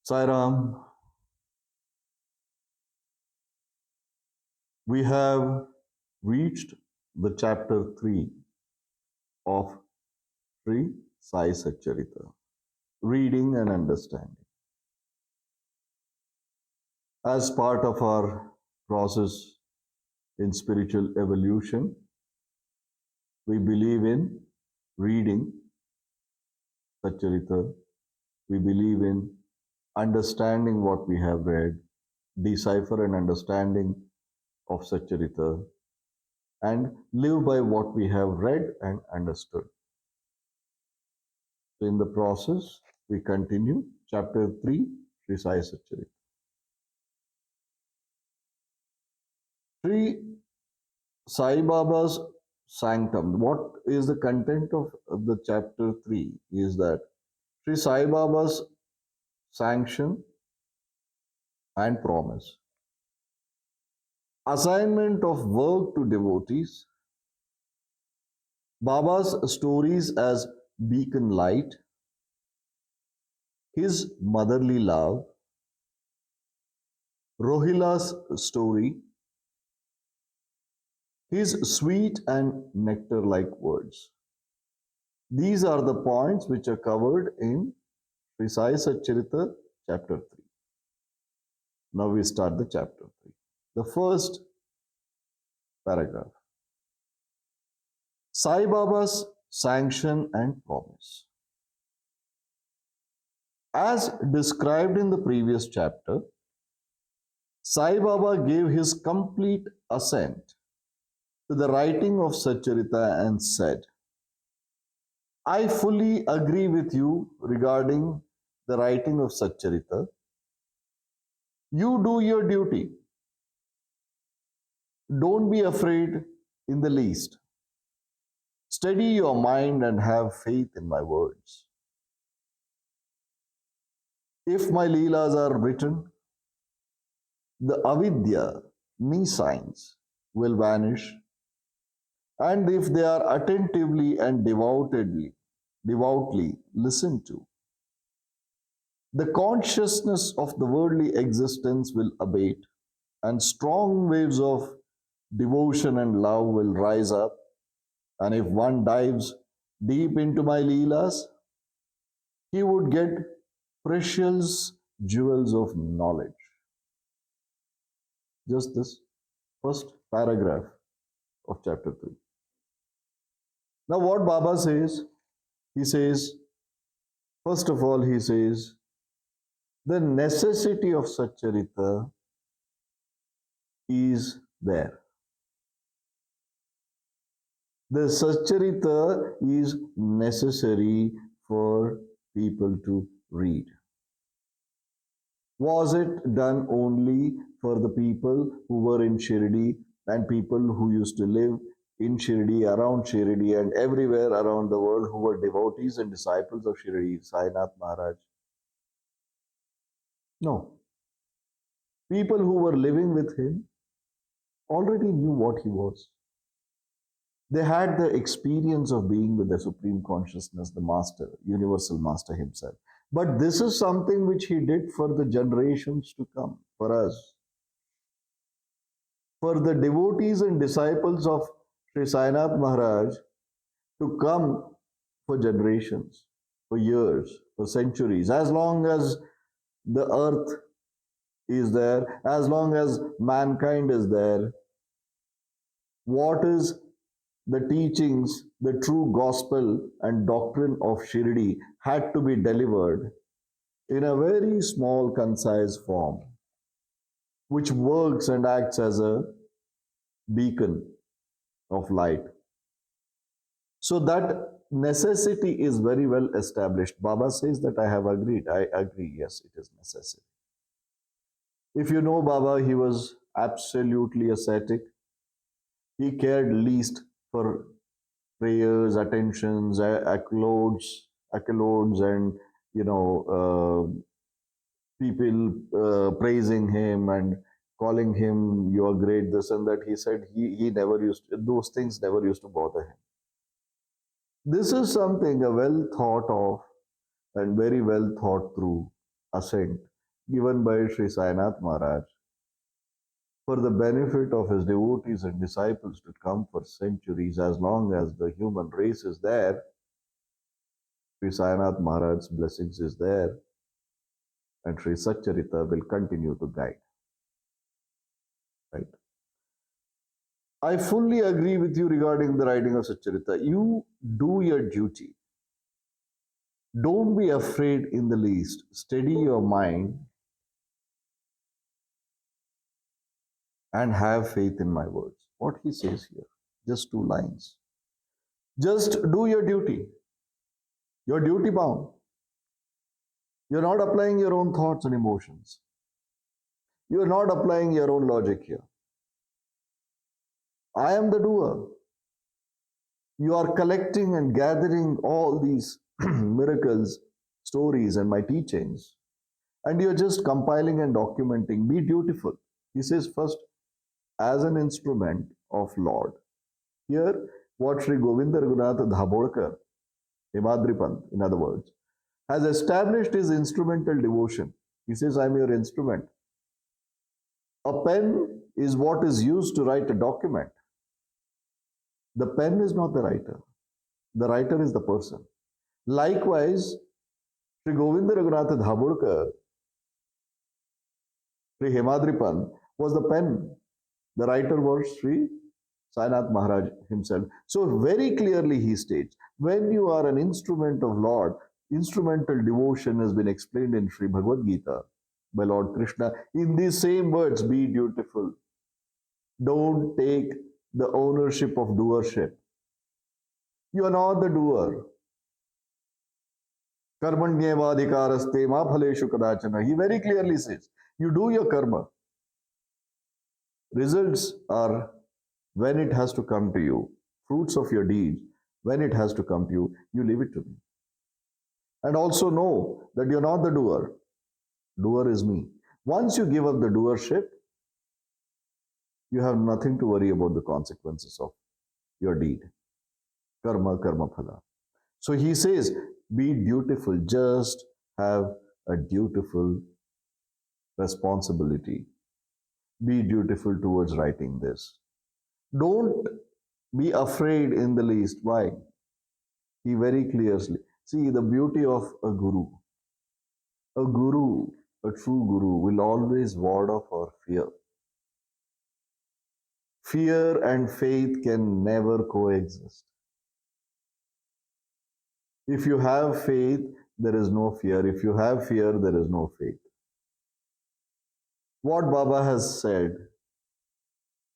Sairam, we have reached the chapter 3 of Sri Sai Satcharitra, reading and understanding. As part of our process in spiritual evolution, we believe in reading Satcharitra. We believe in understanding what we have read, decipher an understanding of Satcharitra, and live by what we have read and understood. So in the process, we continue chapter 3, Sri Sai Satcharitra. Sri Sai Baba's sanctum. What is the content of the chapter 3 is that Sri Sai Baba's sanction and promise. Assignment of work to devotees. Baba's stories as beacon light. His motherly love. Rohila's story. His sweet and nectar-like words. These are the points which are covered in Sri Sai Satcharitra chapter 3. Now we start the chapter 3. The first paragraph. Sai Baba's sanction and promise. As described in the previous chapter, Sai Baba gave his complete assent to the writing of Satcharitra and said, I fully agree with you regarding the writing of Satcharitra. You do your duty. Don't be afraid in the least. Steady your mind and have faith in my words. If my leelas are written, the avidya, me signs, will vanish. And if they are attentively and devoutly listened to, the consciousness of the worldly existence will abate, and strong waves of devotion and love will rise up. And if one dives deep into my leelas, he would get precious jewels of knowledge. Just this first paragraph of chapter 3. Now, what Baba says, he says, first of all, he says, the necessity of Satcharitra is there. The Satcharitra is necessary for people to read. Was it done only for the people who were in Shirdi and people who used to live in Shirdi, around Shirdi, and everywhere around the world who were devotees and disciples of Shirdi, Sainath Maharaj? No. People who were living with him already knew what he was. They had the experience of being with the Supreme Consciousness, the Master, Universal Master himself. But this is something which he did for the generations to come, for us. For the devotees and disciples of Sri Sainath Maharaj to come for generations, for years, for centuries, as long as the earth is there, as long as mankind is there. What is the teachings, the true gospel and doctrine of Shirdi had to be delivered in a very small, concise form, which works and acts as a beacon of light. So that necessity is very well established. Baba says that I have agreed. I agree, yes, it is necessary. If you know Baba, he was absolutely ascetic. He cared least for prayers, attentions, accolades, and people praising him and calling him you are great, this and that. He said he never used those things never used to bother him. This is something a well thought of and very well thought through ascent given by Sri Sainath Maharaj for the benefit of his devotees and disciples to come for centuries. As long as the human race is there, Sri Sainath Maharaj's blessings is there, and Sri Satcharitra will continue to guide. Right? I fully agree with you regarding the writing of Satcharitra. You do your duty. Don't be afraid in the least. Steady your mind and have faith in my words. What he says here, just two lines. Just do your duty. You're duty bound. You're not applying your own thoughts and emotions. You're not applying your own logic here. I am the doer. You are collecting and gathering all these miracles, stories, and my teachings, and you're just compiling and documenting. Be dutiful. He says, first, as an instrument of Lord. Here, what Sri Govinda Raghunath Dhabodkar, Himadripant, in other words, has established his instrumental devotion. He says, I'm your instrument. A pen is what is used to write a document. The pen is not the writer is the person. Likewise, Sri Govinda Raghunath Dhabodkar, Sri Himadripant, was the pen. The writer was Sri Sainath Maharaj himself. So very clearly he states, when you are an instrument of Lord, instrumental devotion has been explained in Sri Bhagavad Gita by Lord Krishna in these same words, be dutiful. Don't take the ownership of doership. You are not the doer. Karmanyevadhikaraste ma phaleshu kadachana. He very clearly says, you do your karma. Results are when it has to come to you. Fruits of your deeds, when it has to come to you, you leave it to me. And also know that you're not the doer. Doer is me. Once you give up the doership, you have nothing to worry about the consequences of your deed. Karma, karma phala. So he says, be dutiful. Just have a dutiful responsibility. Be dutiful towards writing this. Don't be afraid in the least. Why? He very clearly, see the beauty of a guru. A guru, a true guru, will always ward off our fear. Fear and faith can never coexist. If you have faith, there is no fear. If you have fear, there is no faith. What Baba has said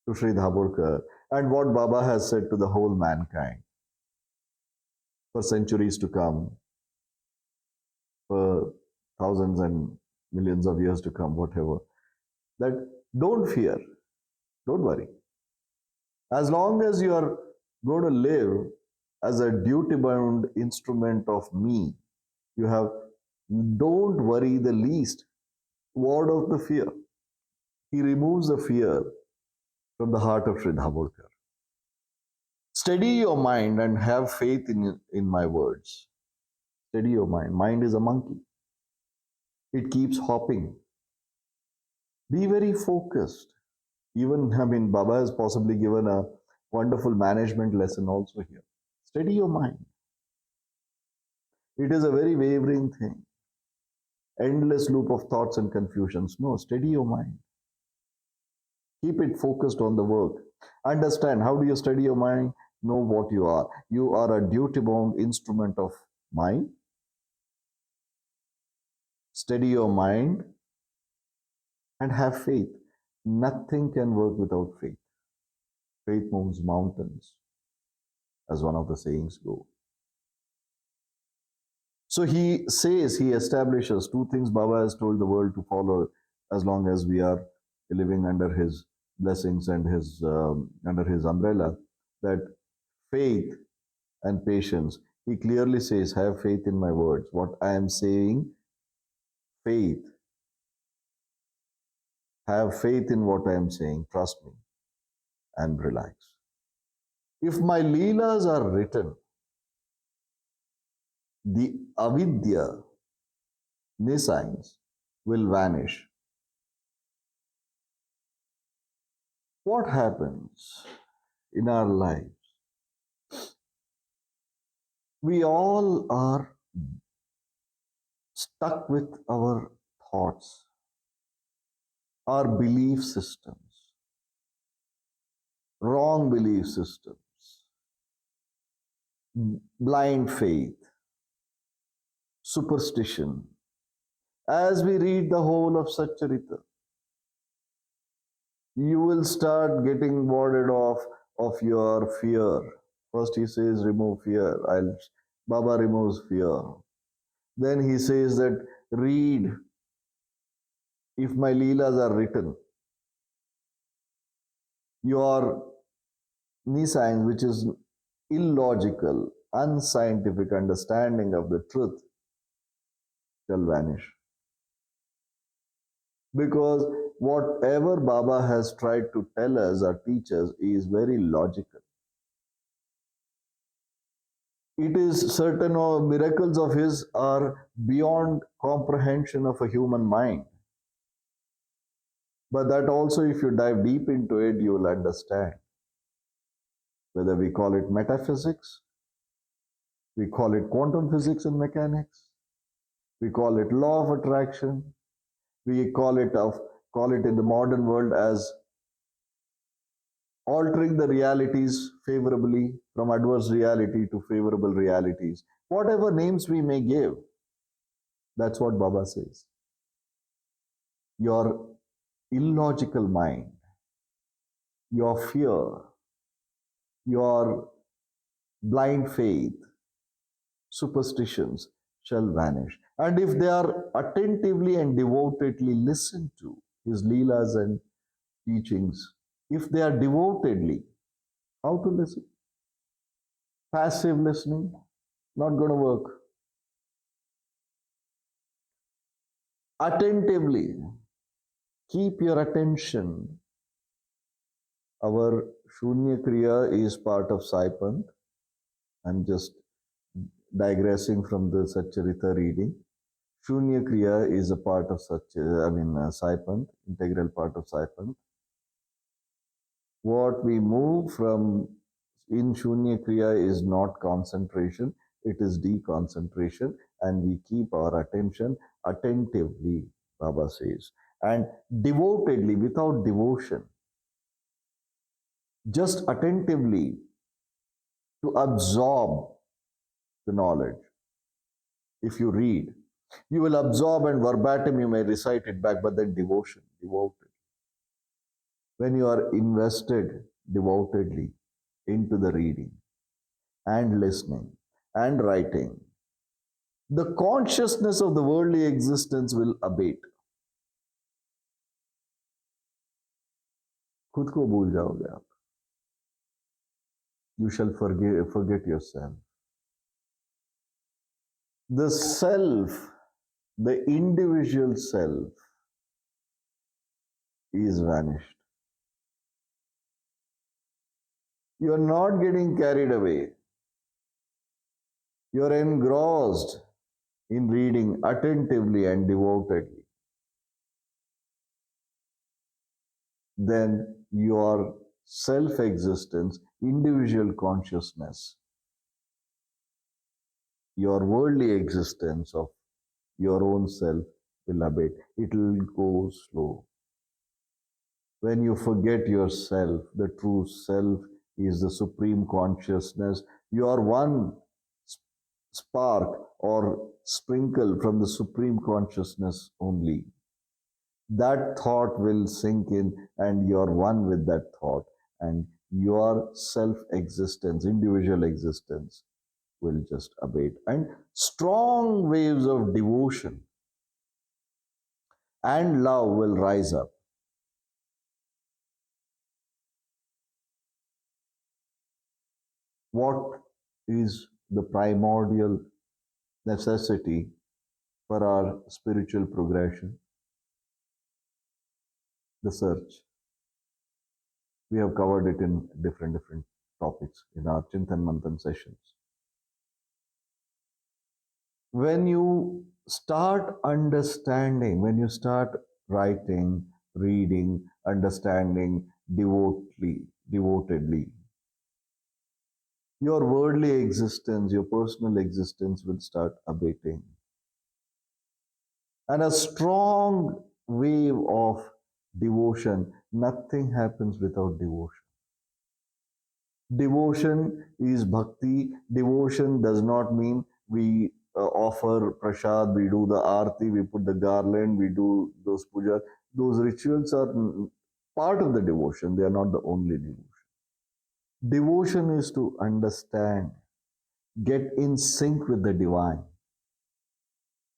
to Sri Dhabodkar and what Baba has said to the whole mankind for centuries to come, for thousands and millions of years to come, whatever, that don't fear, don't worry. As long as you are going to live as a duty-bound instrument of me, you have, don't worry the least. Ward of the fear. He removes the fear from the heart of Sri Dhabodkar. Steady your mind and have faith in my words. Steady your mind. Mind is a monkey. It keeps hopping. Be very focused. Even, Baba has possibly given a wonderful management lesson also here. Steady your mind. It is a very wavering thing. Endless loop of thoughts and confusions. No, steady your mind. Keep it focused on the work. Understand, how do you steady your mind? Know what you are. You are a duty-bound instrument of mind. Steady your mind and have faith. Nothing can work without faith. Faith moves mountains, as one of the sayings go. So he says, he establishes two things Baba has told the world to follow as long as we are living under his blessings and his under his umbrella, that faith and patience. He clearly says, have faith in my words. What I am saying, faith. Have faith in what I am saying. Trust me and relax. If my leelas are written, the avidya, nescience, will vanish. What happens in our lives? We all are stuck with our thoughts, our belief systems, wrong belief systems, blind faith, superstition. As we read the whole of Satcharitra, you will start getting warded off of your fear. First he says, remove fear. Baba removes fear. Then he says that read if my leelas are written. Your nescience, which is illogical, unscientific understanding of the truth, shall vanish. Because whatever Baba has tried to tell us or teach us is very logical. It is certain miracles of his are beyond comprehension of a human mind. But that also, if you dive deep into it, you will understand. Whether we call it metaphysics, we call it quantum physics and mechanics, we call it law of attraction, we call it in the modern world as altering the realities favorably from adverse reality to favorable realities. Whatever names we may give, that's what Baba says. Your illogical mind, your fear, your blind faith, superstitions shall vanish. And if they are attentively and devotedly listened to, his leelas and teachings, if they are devotedly, how to listen? Passive listening, not going to work. Attentively, keep your attention. Our Shunya Kriya is part of Saipanth. I'm just digressing from the Satcharitra reading. Shunya Kriya is a part of Saipanth, integral part of Saipanth. What we move from in Shunya Kriya is not concentration, it is deconcentration, and we keep our attention attentively, Baba says, and devotedly, without devotion, just attentively to absorb the knowledge. If you read, you will absorb and verbatim you may recite it back, but then devotion, devoted. When you are invested devotedly into the reading and listening and writing, the consciousness of the worldly existence will abate. खुद को भूल जाओगे आप. You shall forget yourself. The self, the individual self, is vanished. You are not getting carried away. You are engrossed in reading attentively and devotedly. Then your self-existence, individual consciousness, your worldly existence of your own self will abate. It will go slow. When you forget yourself, the true self is the supreme consciousness. You are one spark or sprinkle from the supreme consciousness only. That thought will sink in and you are one with that thought, and your self-existence, individual existence will just abate, and strong waves of devotion and love will rise up. What is the primordial necessity for our spiritual progression? The search. We have covered it in different topics in our Chintan Manthan sessions. When you start understanding, when you start writing, reading, understanding devotedly, your worldly existence, your personal existence will start abating. And a strong wave of devotion, nothing happens without devotion. Devotion is bhakti. Devotion does not mean we offer prasad, we do the arti, we put the garland, we do those puja. Those rituals are part of the devotion, they are not the only devotion. Devotion is to understand, get in sync with the divine.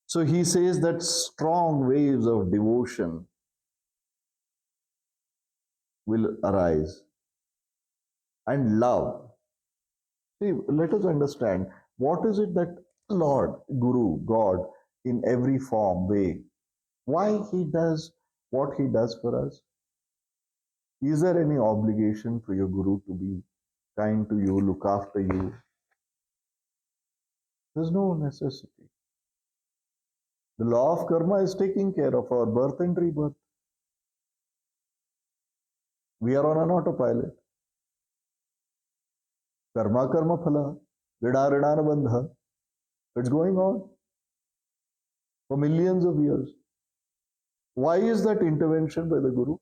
So he says that strong waves of devotion will arise and love. See, let us understand what is it that Lord, Guru, God, in every form, way, why He does what He does for us? Is there any obligation for your Guru to be kind to you, look after you? There's no necessity. The law of karma is taking care of our birth and rebirth. We are on an autopilot. Karma karma phala, rida ridana bandha. It's going on for millions of years. Why is that intervention by the Guru?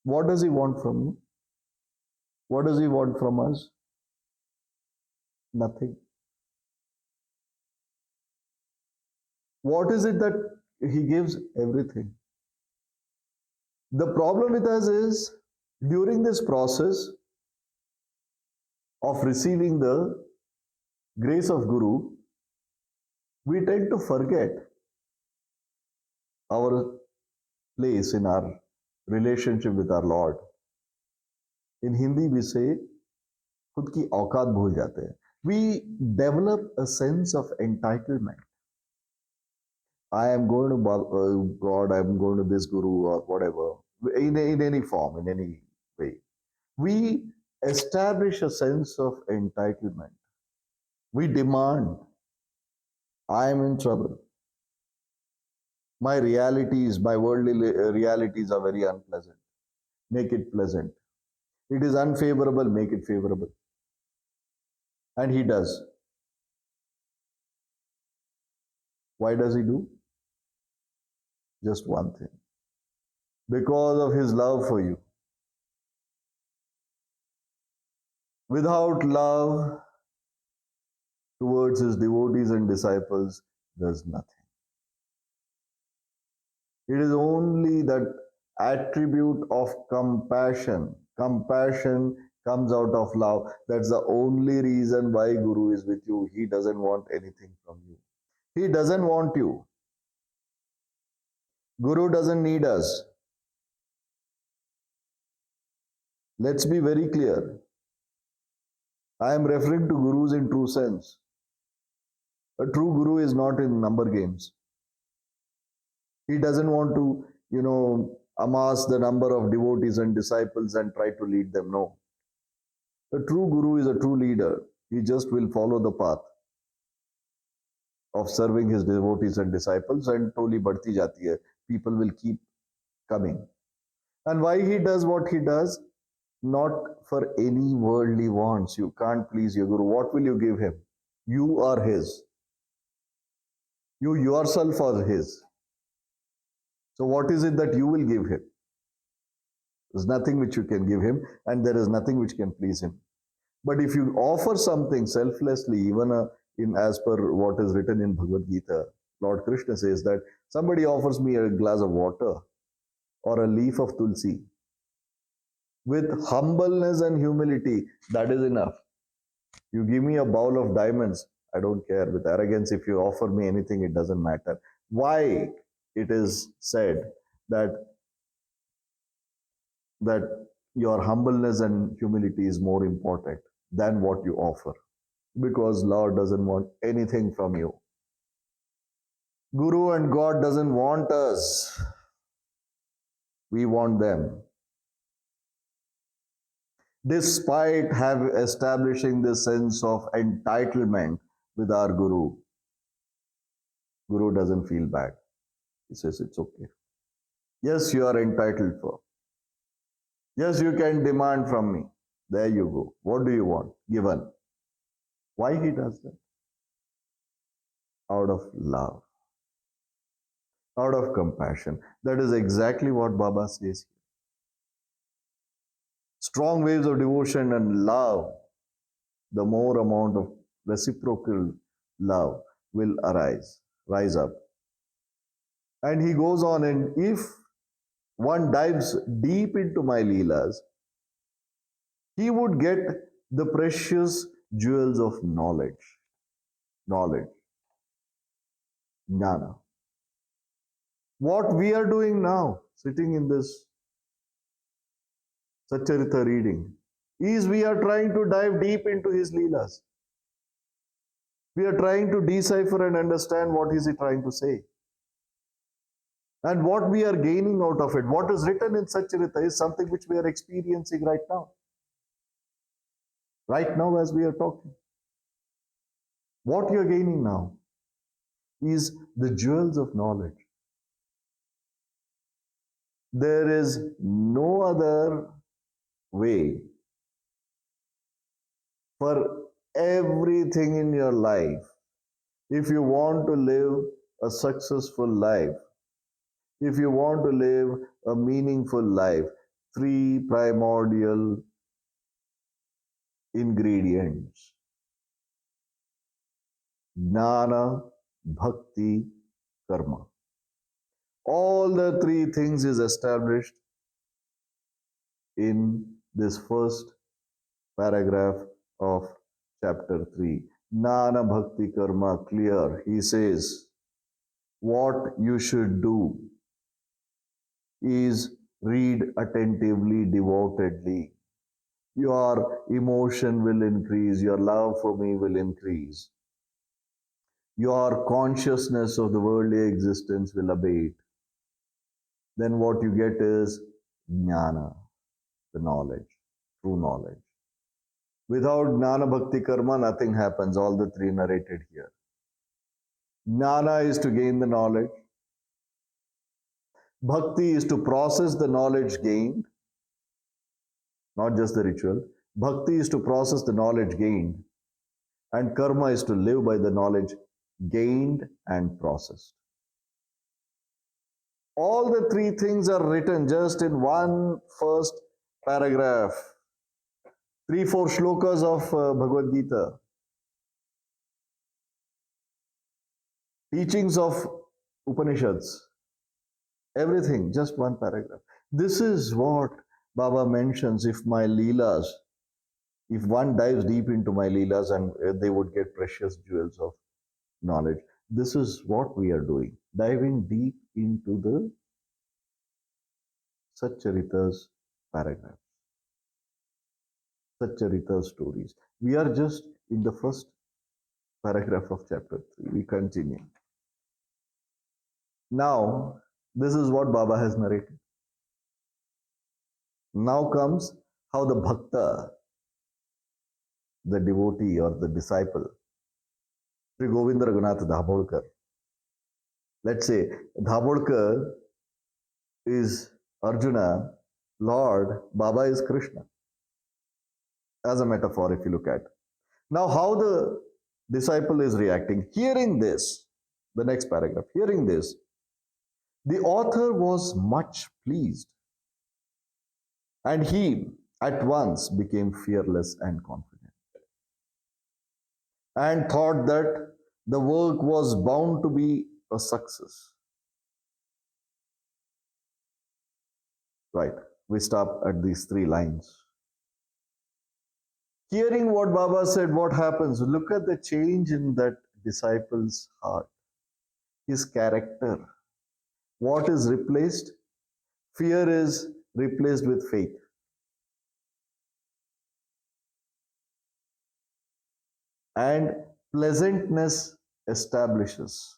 What does he want from you? What does he want from us? Nothing. What is it that he gives? Everything. The problem with us is during this process of receiving the grace of Guru, we tend to forget our place in our relationship with our Lord. In Hindi, we say, खुद की औकात भूल जाते हैं. We develop a sense of entitlement. I am going to God, I am going to this Guru or whatever, in any form, in any way. We establish a sense of entitlement. We demand, I am in trouble. My realities, my worldly realities are very unpleasant. Make it pleasant. It is unfavorable, make it favorable. And he does. Why does he do? Just one thing. Because of his love for you. Without love towards his devotees and disciples, there's nothing. It is only that attribute of compassion. Compassion comes out of love. That's the only reason why Guru is with you. He doesn't want anything from you. He doesn't want you. Guru doesn't need us. Let's be very clear. I am referring to gurus in true sense. A true guru is not in number games. He doesn't want to, amass the number of devotees and disciples and try to lead them. No. A true guru is a true leader. He just will follow the path of serving his devotees and disciples, and toli badti jati hai. People will keep coming. And why he does what he does? Not for any worldly wants. You can't please your guru. What will you give him? You are his. You yourself are his. So what is it that you will give him? There's nothing which you can give him, and there is nothing which can please him. But if you offer something selflessly, even in as per what is written in Bhagavad Gita, Lord Krishna says that somebody offers me a glass of water or a leaf of tulsi, with humbleness and humility, that is enough. You give me a bowl of diamonds, I don't care. With arrogance, if you offer me anything, it doesn't matter. Why it is said that your humbleness and humility is more important than what you offer? Because Lord doesn't want anything from you. Guru and God doesn't want us. We want them. Despite establishing this sense of entitlement with our Guru, Guru doesn't feel bad. He says it's okay. Yes, you are entitled for. Yes, you can demand from me. There you go. What do you want? Given. Why he does that? Out of love, out of compassion. That is exactly what Baba says here. Strong waves of devotion and love, the more amount of reciprocal love will rise up. And he goes on, and if one dives deep into my Leelas, he would get the precious jewels of knowledge, jnana. What we are doing now, sitting in this Satcharitra reading, is we are trying to dive deep into his Leelas. We are trying to decipher and understand what is he trying to say. And what we are gaining out of it, what is written in Satcharitra is something which we are experiencing right now. Right now as we are talking. What you are gaining now is the jewels of knowledge. There is no other way for everything in your life. If you want to live a successful life, if you want to live a meaningful life, three primordial ingredients: jnana, bhakti, karma. All the three things is established in this first paragraph of chapter 3. Jnana, bhakti, karma, clear. He says, what you should do is read attentively, devotedly. Your emotion will increase, your love for me will increase. Your consciousness of the worldly existence will abate. Then what you get is jnana, the knowledge, true knowledge. Without jnana, bhakti, karma, nothing happens. All the three narrated here. Jnana is to gain the knowledge. Bhakti is to process the knowledge gained, not just the ritual. Bhakti is to process the knowledge gained. And karma is to live by the knowledge gained and processed. All the three things are written just in one first paragraph. 3-4 shlokas of Bhagavad Gita. Teachings of Upanishads. Everything, just one paragraph. This is what Baba mentions. If my Leelas, if one dives deep into my Leelas, and they would get precious jewels of knowledge. This is what we are doing. Diving deep into the Satcharita's paragraphs. Satcharita's stories. We are just in the first paragraph of chapter 3. We continue. Now, this is what Baba has narrated. Now comes how the bhakta, the devotee or the disciple, Sri Govinda Raghunath Dhabodkar. Let's say Dhabodkar is Arjuna, Lord, Baba is Krishna. As a metaphor, if you look at. Now, how the disciple is reacting. Hearing this, the next paragraph, hearing this, the author was much pleased, and he at once became fearless and confident, and thought that the work was bound to be a success. Right, we stop at these 3 lines. Hearing what Baba said, what happens? Look at the change in that disciple's heart, his character. What is replaced? Fear is replaced with faith. And pleasantness establishes.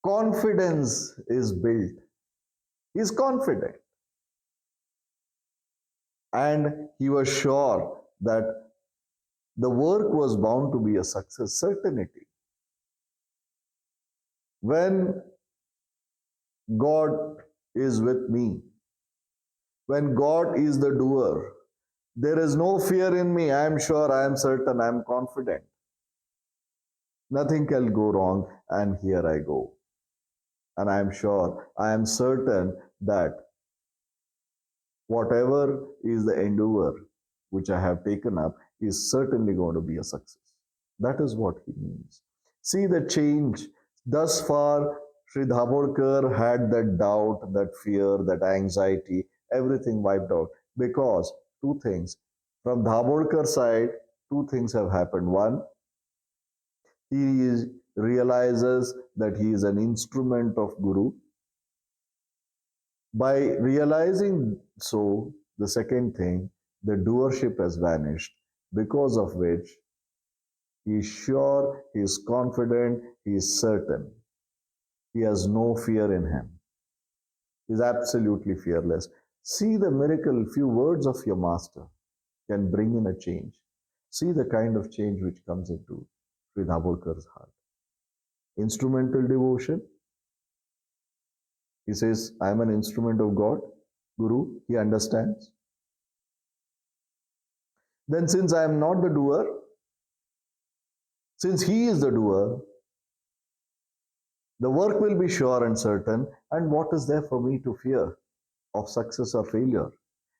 Confidence is built. He is confident. And he was sure that the work was bound to be a success, certainty. When God is with me, when God is the doer, there is no fear in me. I am sure, I am certain, I am confident. Nothing can go wrong, and here I go. And I am sure, I am certain that whatever is the endeavor which I have taken up is certainly going to be a success. That is what he means. See the change. Thus far, Sri Dhaborkar had that doubt, that fear, that anxiety, everything wiped out because two things. From Dhaborkar's side, two things have happened. One, realizes that he is an instrument of Guru. By realizing so, the second thing, the doership has vanished, because of which he is sure, he is confident, he is certain. He has no fear in him. He is absolutely fearless. See the miracle, few words of your master can bring in a change. See the kind of change which comes into Sri Dhabolkar's heart. Instrumental devotion. He says, I am an instrument of God, Guru. He understands. Then, since I am not the doer, since he is the doer, the work will be sure and certain. And what is there for me to fear of success or failure?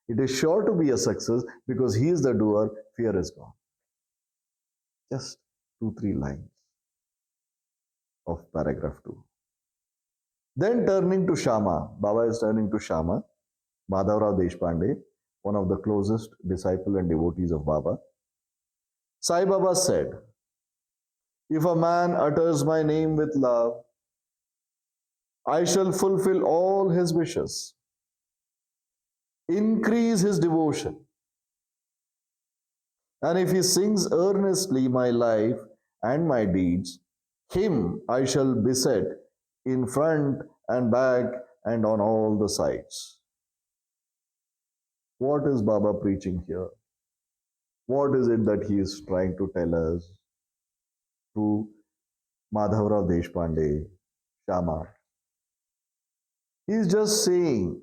It is sure to be a success because he is the doer, fear is gone. Just 2-3 lines of paragraph 2. Then turning to Shama, Baba is turning to Shama, Madhavrao Deshpande, one of the closest disciple and devotees of Baba. Sai Baba said, if a man utters my name with love, I shall fulfill all his wishes, increase his devotion. And if he sings earnestly my life and my deeds, him I shall beset in front and back and on all the sides. What is Baba preaching here? What is it that he is trying to tell us through Madhavrao Deshpande, Shama? He is just saying,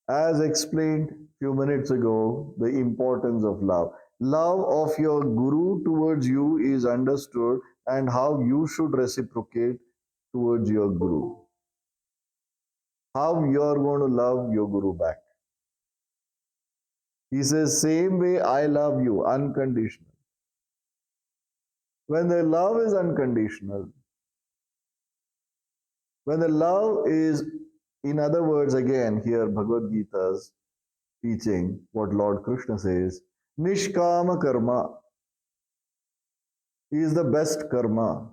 as explained few minutes ago, the importance of love. Love of your Guru towards you is understood, and how you should reciprocate towards your Guru. How you are going to love your Guru back. He says, same way I love you, unconditional. When the love is unconditional, when the love is, in other words, again, here Bhagavad Gita's teaching, what Lord Krishna says, Nishkama Karma is the best karma.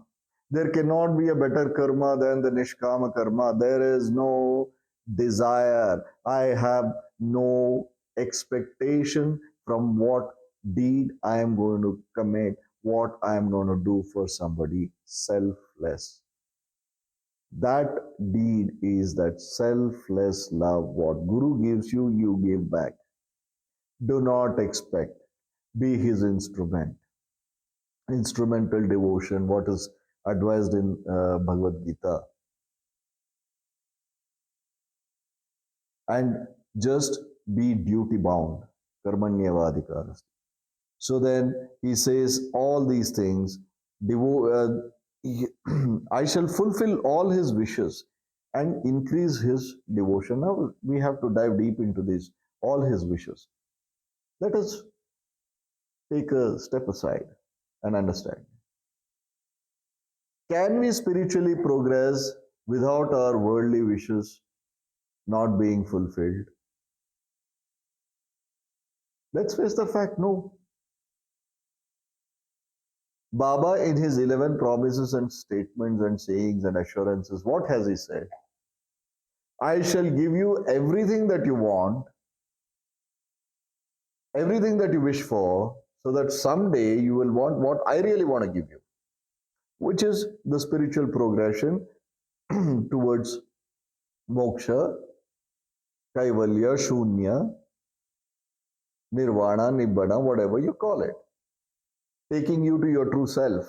There cannot be a better karma than the Nishkama Karma. There is no desire. I have no expectation from what deed I am going to commit, what I am going to do for somebody. Selfless. That deed is that selfless love. What Guru gives you, you give back. Do not expect. Be his instrument. Instrumental devotion, what is advised in Bhagavad Gita. And just be duty bound. Karmanyavadikaras. So then he says all these things. I shall fulfill all his wishes and increase his devotion. Now we have to dive deep into this. All his wishes. Let us take a step aside and understand. Can we spiritually progress without our worldly wishes not being fulfilled? Let's face the fact, no. Baba, in his 11 promises and statements and sayings and assurances, what has he said? I shall give you everything that you want, everything that you wish for, so that someday you will want what I really want to give you, which is the spiritual progression towards moksha, kaivalya, shunya, nirvana, nibbana, whatever you call it, taking you to your true self.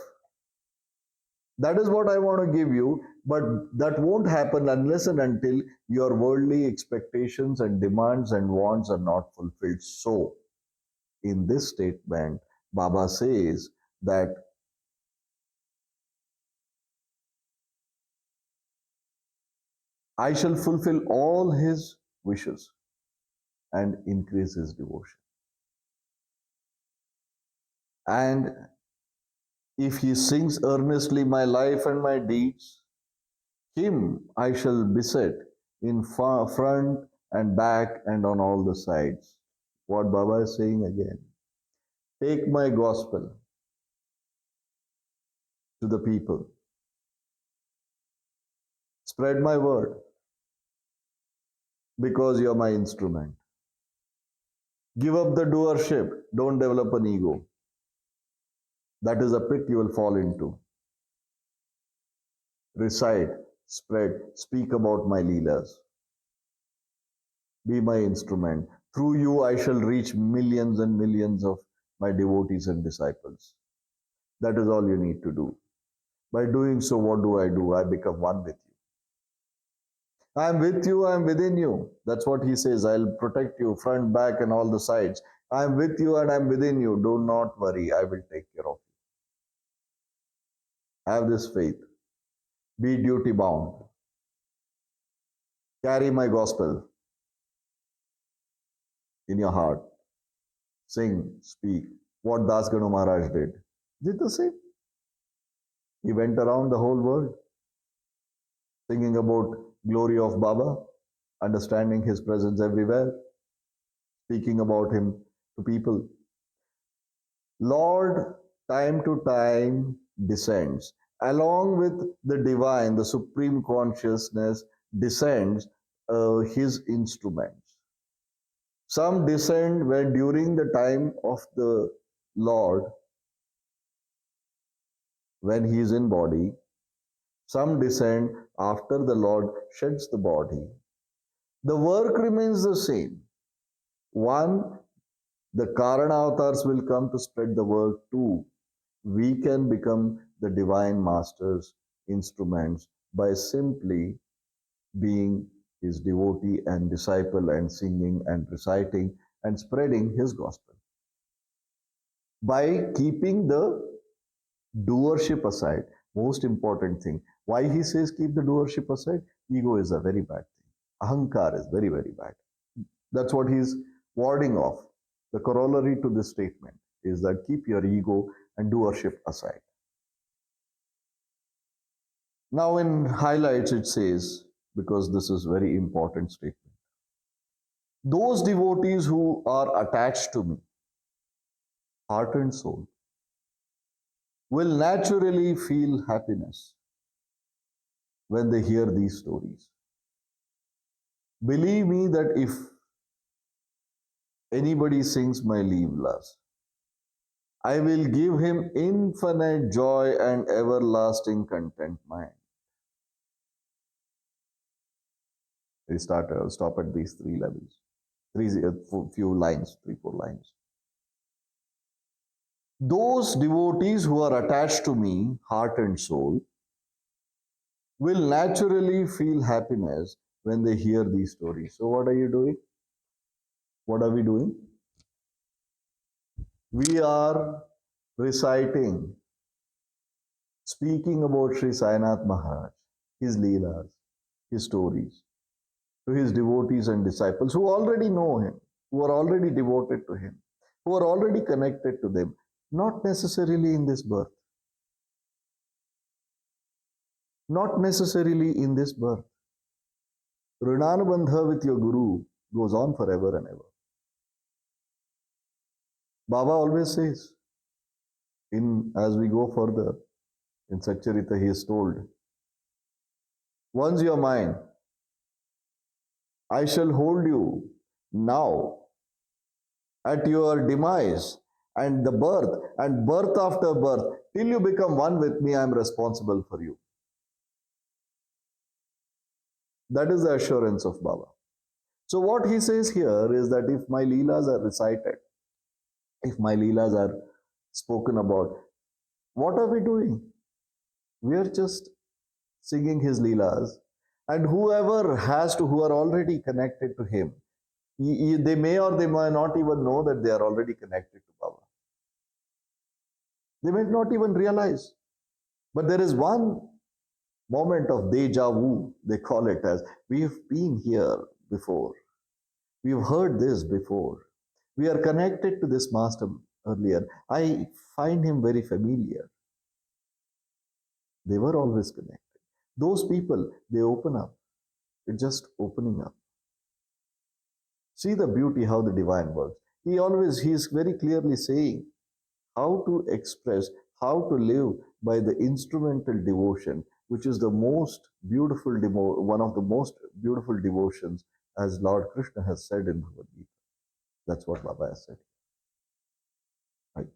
That is what I want to give you, but that won't happen unless and until your worldly expectations and demands and wants are not fulfilled. So, in this statement, Baba says that I shall fulfill all his wishes and increase his devotion. And if he sings earnestly my life and my deeds, him I shall beset in front and back and on all the sides. What Baba is saying again. Take my gospel to the people. Spread my word because you're my instrument. Give up the doership. Don't develop an ego. That is a pit you will fall into. Recite, spread, speak about my leelas. Be my instrument. Through you, I shall reach millions and millions of my devotees and disciples. That is all you need to do. By doing so, what do? I become one with you. I am with you, I am within you. That's what he says. I'll protect you front, back, and all the sides. I am with you and I am within you. Do not worry. I will take care of you. Have this faith. Be duty bound. Carry my gospel in your heart. Sing, speak. What Das Ganu Maharaj did the same. He went around the whole world singing about glory of Baba, understanding his presence everywhere, speaking about him to people. Lord, time to time, descends. Along with the divine, the supreme consciousness descends his instruments. Some descend when during the time of the Lord, when he is in body. Some descend after the Lord sheds the body. The work remains the same. One, the Karana avatars will come to spread the work. Two, we can become the divine master's instruments by simply being his devotee and disciple and singing and reciting and spreading his gospel. By keeping the doership aside, most important thing. Why he says keep the doership aside? Ego is a very bad thing. Ahankar is very, very bad. That's what he's warding off. The corollary to this statement is that keep your ego and doership aside. Now in highlights it says, because this is very important statement, those devotees who are attached to me, heart and soul, will naturally feel happiness when they hear these stories. Believe me that if anybody sings my Leelas, I will give him infinite joy and everlasting contentment. We stop at these three levels, few lines, 3, 4 lines. Those devotees who are attached to me, heart and soul, will naturally feel happiness when they hear these stories. So what are you doing? What are we doing? We are reciting, speaking about Sri Sainath Maharaj, his Leelas, his stories, to his devotees and disciples who already know him, who are already devoted to him, who are already connected to them, not necessarily in this birth. Not necessarily in this birth. Rinanubandha with your Guru goes on forever and ever. Baba always says, as we go further, in Satcharitra he is told, once you're mine, I shall hold you now at your demise and the birth and birth after birth. Till you become one with me, I am responsible for you. That is the assurance of Baba. So what he says here is that if my Leelas are recited, if my Leelas are spoken about, what are we doing? We are just singing his Leelas. And whoever has to, who are already connected to him, they may or they may not even know that they are already connected to Baba. They may not even realize. But there is one moment of deja vu, they call it as, we have been here before. We have heard this before. We are connected to this master earlier. I find him very familiar. They were always connected. Those people, they open up. It's just opening up. See the beauty, how the divine works. He is very clearly saying how to express, how to live by the instrumental devotion, which is the most beautiful, one of the most beautiful devotions, as Lord Krishna has said in Bhagavad Gita. That's what Baba has said. Right.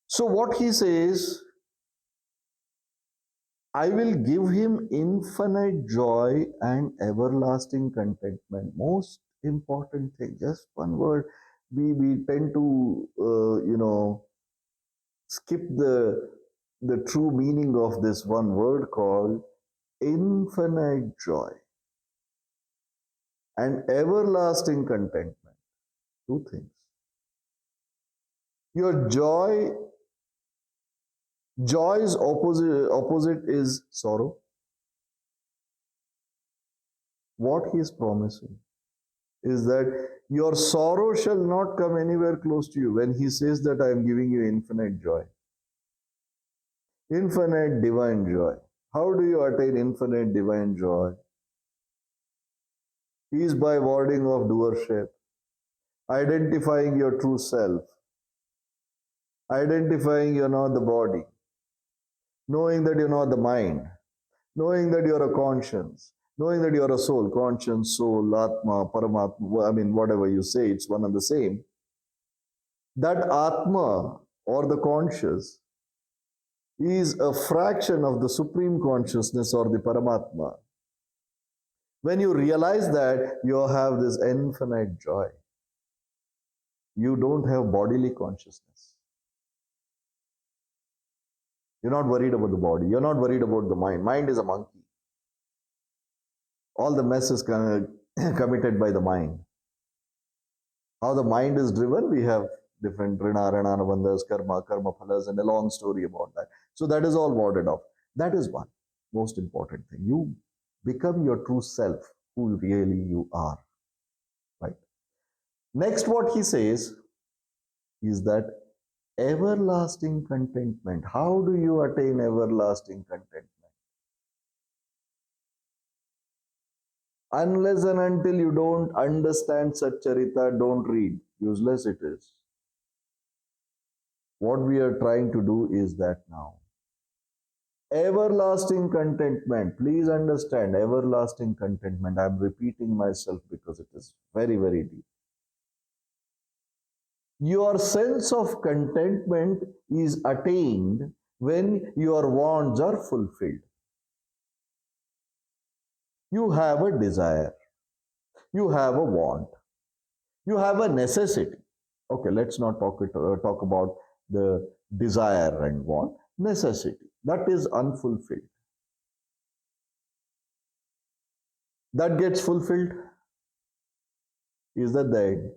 So what he says, I will give him infinite joy and everlasting contentment. Most important thing, just one word. We tend to, skip the true meaning of this one word called infinite joy and everlasting contentment. Two things. Your joy's opposite is sorrow. What he is promising is that your sorrow shall not come anywhere close to you when he says that I am giving you infinite joy. Infinite divine joy. How do you attain infinite divine joy? Is by warding off doership, identifying your true self, identifying you're not the body, knowing that you're not the mind, knowing that you're a conscience, knowing that you're a soul, conscience, soul, Atma, Paramatma, I mean, whatever you say, it's one and the same. That Atma or the conscious is a fraction of the supreme consciousness or the Paramatma. When you realize that, you have this infinite joy. You don't have bodily consciousness. You're not worried about the body. You're not worried about the mind. Mind is a monkey. All the mess is committed by the mind. How the mind is driven, we have different rina, rananabandhas, karma, karma phalas, and a long story about that. So that is all warded off. That is one most important thing. You become your true self, who really you are. Right. Next, what he says is that everlasting contentment. How do you attain everlasting contentment? Unless and until you don't understand Satcharitra, don't read. Useless it is. What we are trying to do is that now. Everlasting contentment. Please understand, everlasting contentment. I'm repeating myself because it is very, very deep. Your sense of contentment is attained when your wants are fulfilled. You have a desire. You have a want. You have a necessity. Okay, let's not talk about the desire and want. Necessity. That is unfulfilled. That gets fulfilled. Is that the end?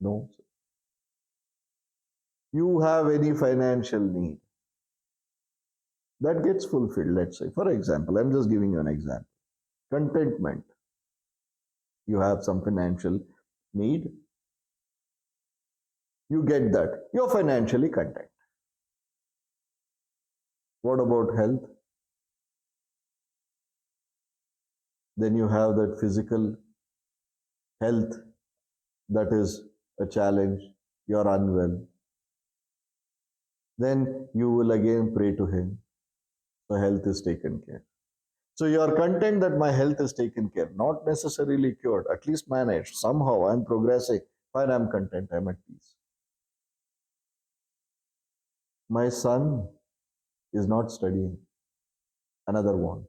No. You have any financial need. That gets fulfilled, let's say. For example, I'm just giving you an example. Contentment. You have some financial need. You get that. You're financially content. What about health? Then you have that physical health that is a challenge. You're unwell. Then you will again pray to him. So health is taken care. So you are content that my health is taken care, not necessarily cured, at least managed. Somehow I'm progressing. Fine, I'm content, I'm at peace. My son is not studying. Another want.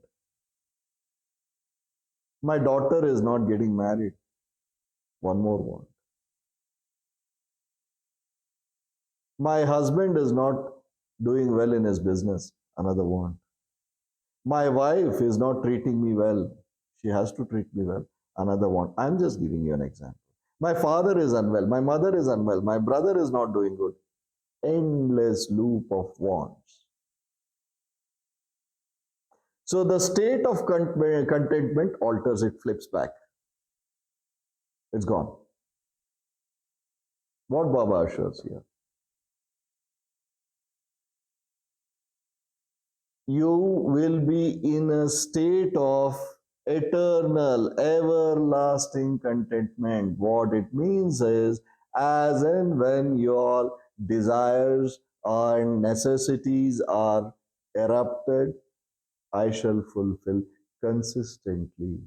My daughter is not getting married. One more want. My husband is not doing well in his business, another want. My wife is not treating me well. She has to treat me well. Another one. I'm just giving you an example. My father is unwell. My mother is unwell. My brother is not doing good. Endless loop of wants. So the state of contentment alters, it flips back. It's gone. What Baba assures here. You will be in a state of eternal, everlasting contentment. What it means is, as and when your desires and necessities are erupted, I shall fulfill consistently.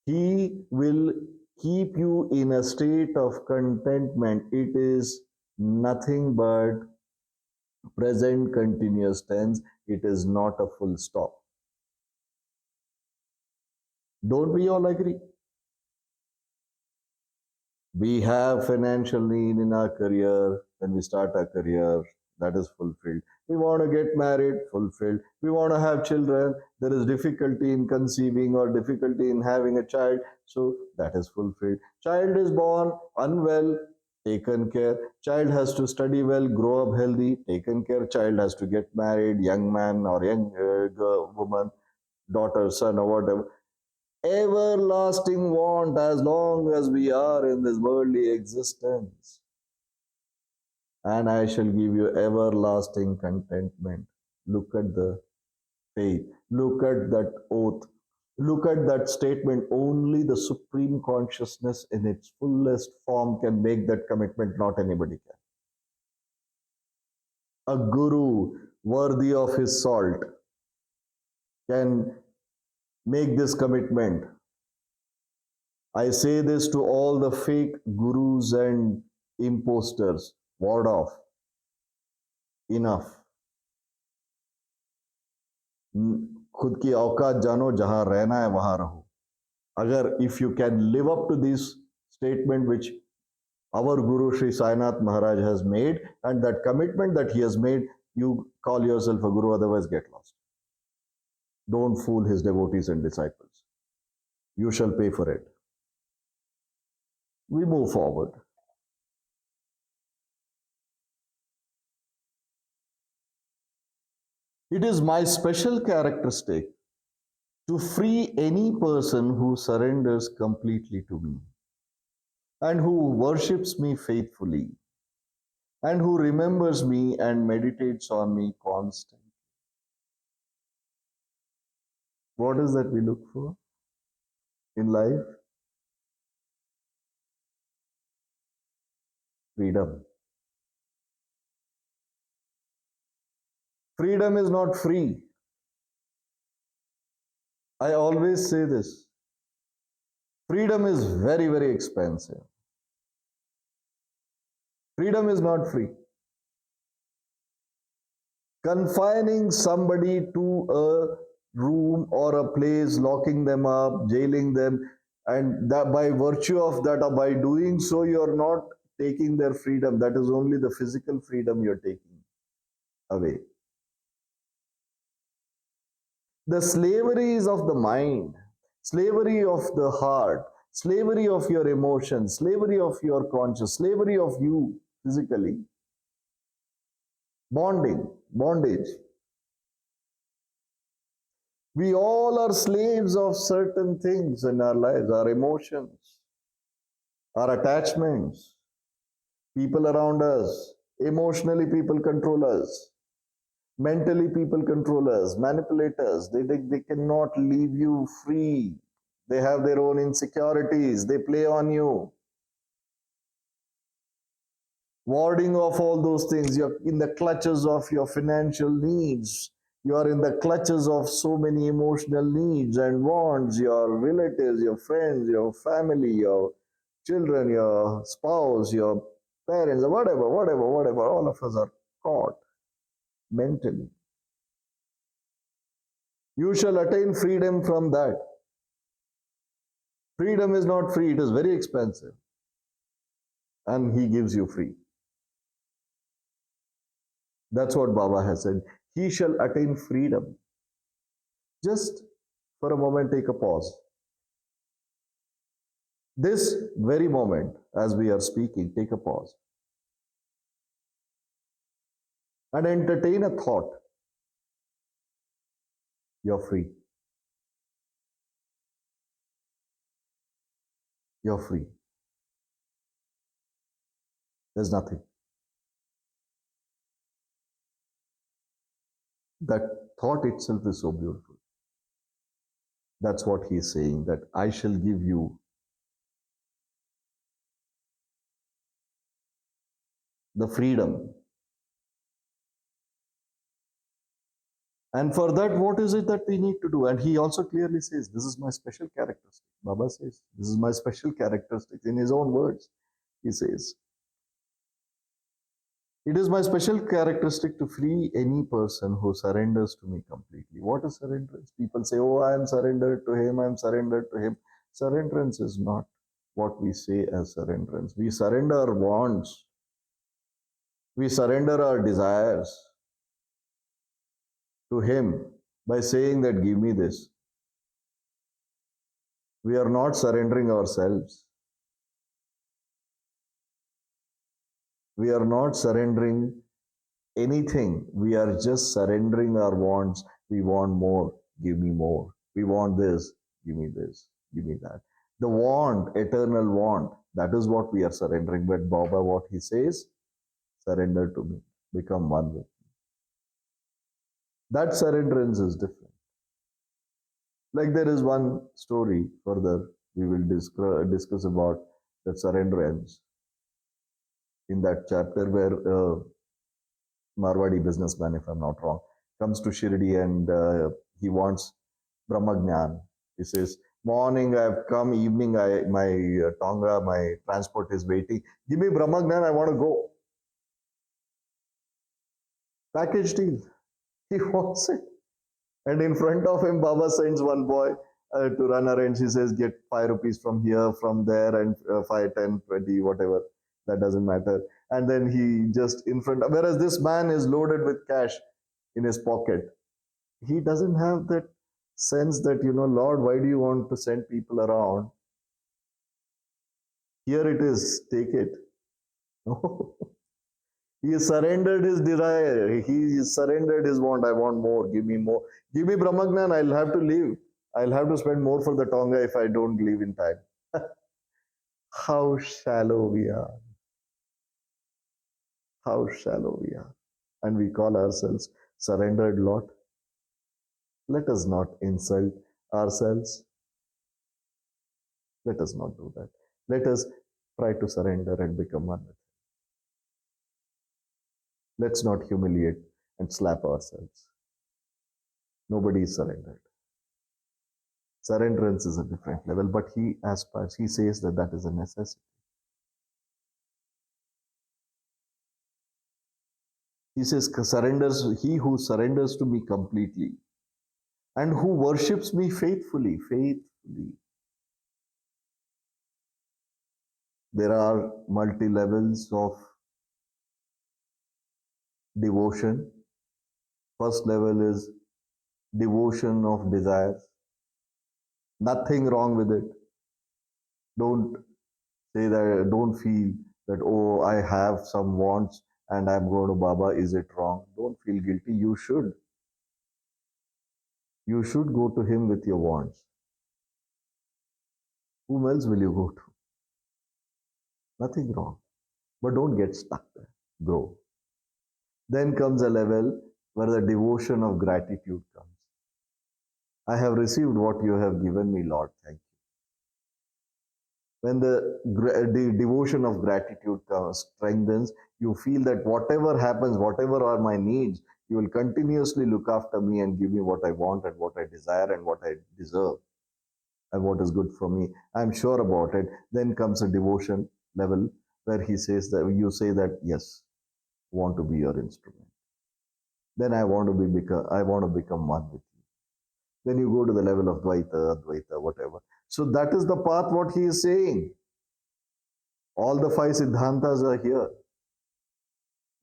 He will keep you in a state of contentment. It is nothing but present continuous tense. It is not a full stop. Don't we all agree? We have financial need in our career. When we start our career, that is fulfilled. We want to get married, fulfilled. We want to have children. There is difficulty in conceiving or difficulty in having a child, so that is fulfilled. Child is born unwell, taken care. Child has to study well, grow up healthy, taken care. Child has to get married, young man or young woman, daughter, son, or whatever. Everlasting want as long as we are in this worldly existence. And I shall give you everlasting contentment. Look at the faith. Look at that oath. Look at that statement. Only the supreme consciousness in its fullest form can make that commitment, not anybody can. A guru worthy of his salt can make this commitment. I say this to all the fake gurus and imposters. Ward off. Enough. खुद की औकात जानो, जहां रहना है वहां रहो. Agar if you can live up to this statement which our Guru Sri Saipanth Maharaj has made, and that commitment that he has made, you call yourself a guru, otherwise get lost. Don't fool his devotees and disciples. You shall pay for it. We move forward. It is my special characteristic to free any person who surrenders completely to me and who worships me faithfully and who remembers me and meditates on me constantly. What is that we look for in life? Freedom. Freedom is not free. I always say this. Freedom is very, very expensive. Freedom is not free. Confining somebody to a room or a place, locking them up, jailing them, and that by virtue of that, or by doing so, you're not taking their freedom. That is only the physical freedom you're taking away. The slavery is of the mind, slavery of the heart, slavery of your emotions, slavery of your conscience, slavery of you physically. Bondage. We all are slaves of certain things in our lives, our emotions, our attachments, people around us. Emotionally, people control us. Mentally, people control us, manipulate us. They cannot leave you free. They have their own insecurities. They play on you. Warding off all those things. You're in the clutches of your financial needs. You are in the clutches of so many emotional needs and wants. Your relatives, your friends, your family, your children, your spouse, your parents, whatever. All of us are caught mentally. You shall attain freedom from that. Freedom is not free, it is very expensive. And he gives you free. That's what Baba has said. He shall attain freedom. Just for a moment, take a pause. This very moment, as we are speaking, take a pause and entertain a thought. You're free. You're free. There's nothing. That thought itself is so beautiful. That's what he is saying, that I shall give you the freedom. And for that, what is it that we need to do? And he also clearly says, this is my special characteristic. Baba says, this is my special characteristic in his own words. He says, it is my special characteristic to free any person who surrenders to me completely. What is surrenderance? People say, oh, I am surrendered to him, I am surrendered to him. Surrenderance is not what we say as surrenderance. We surrender our wants, we surrender our desires to him by saying that, give me this. We are not surrendering ourselves. We are not surrendering anything. We are just surrendering our wants. We want more, give me more. We want this, give me this, give me that. The want, eternal want, that is what we are surrendering. But Baba, what he says, surrender to me, become one with me. That surrenderance is different. Like there is one story further we will discuss about that surrenderance in that chapter where Marwadi businessman, if I'm not wrong, comes to Shirdi and he wants Brahmagnan. He says, morning I've come, evening my Tonga, my transport is waiting. Give me Brahmagnan, I want to go. Package deal. He wants it. And in front of him, Baba sends one boy to run errands. He says, get 5 rupees from here, from there, and 5, 10, 20, whatever. That doesn't matter. And then he just in front of, whereas this man is loaded with cash in his pocket. He doesn't have that sense that, Lord, why do you want to send people around? Here it is, take it. No. He surrendered his desire. He surrendered his want. I want more. Give me more. Give me Brahmagnan. I'll have to leave. I'll have to spend more for the Tonga if I don't leave in time. How shallow we are. How shallow we are. And we call ourselves surrendered lot. Let us not insult ourselves. Let us not do that. Let us try to surrender and become one with Him. Let's not humiliate and slap ourselves. Nobody is surrendered. Surrenderance is a different level, but he aspires, he says that that is a necessity. He says, he who surrenders to me completely and who worships me faithfully. There are multi levels of devotion. First level is devotion of desires. Nothing wrong with it. Don't say that, don't feel that, oh, I have some wants and I'm going to Baba, is it wrong? Don't feel guilty. You should. You should go to him with your wants. Whom else will you go to? Nothing wrong. But don't get stuck there. Grow. Then comes a level where the devotion of gratitude comes. I have received what you have given me, Lord. Thank you. When the devotion of gratitude comes, strengthens, you feel that whatever happens, whatever are my needs, you will continuously look after me and give me what I want and what I desire and what I deserve and what is good for me. I'm sure about it. Then comes a devotion level where he says that you say that, yes, I want to be your instrument. Then I want to become one with you. Then you go to the level of Dvaita, Advaita, whatever. So that is the path what he is saying. All the 5 Siddhantas are here.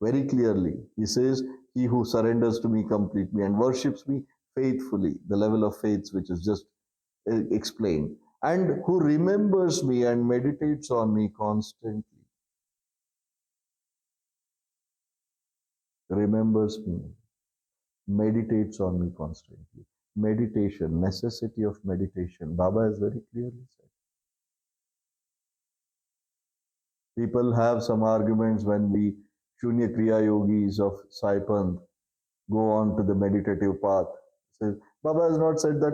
very clearly. He says, he who surrenders to me completely and worships me faithfully, the level of faith which is just explained, and who remembers me and meditates on me constantly. Remembers me, meditates on me constantly. Meditation, necessity of meditation. Baba has very clearly said. People have some arguments when we Shunya Kriya yogis of Saipanth go on to the meditative path. Says, Baba has not said that,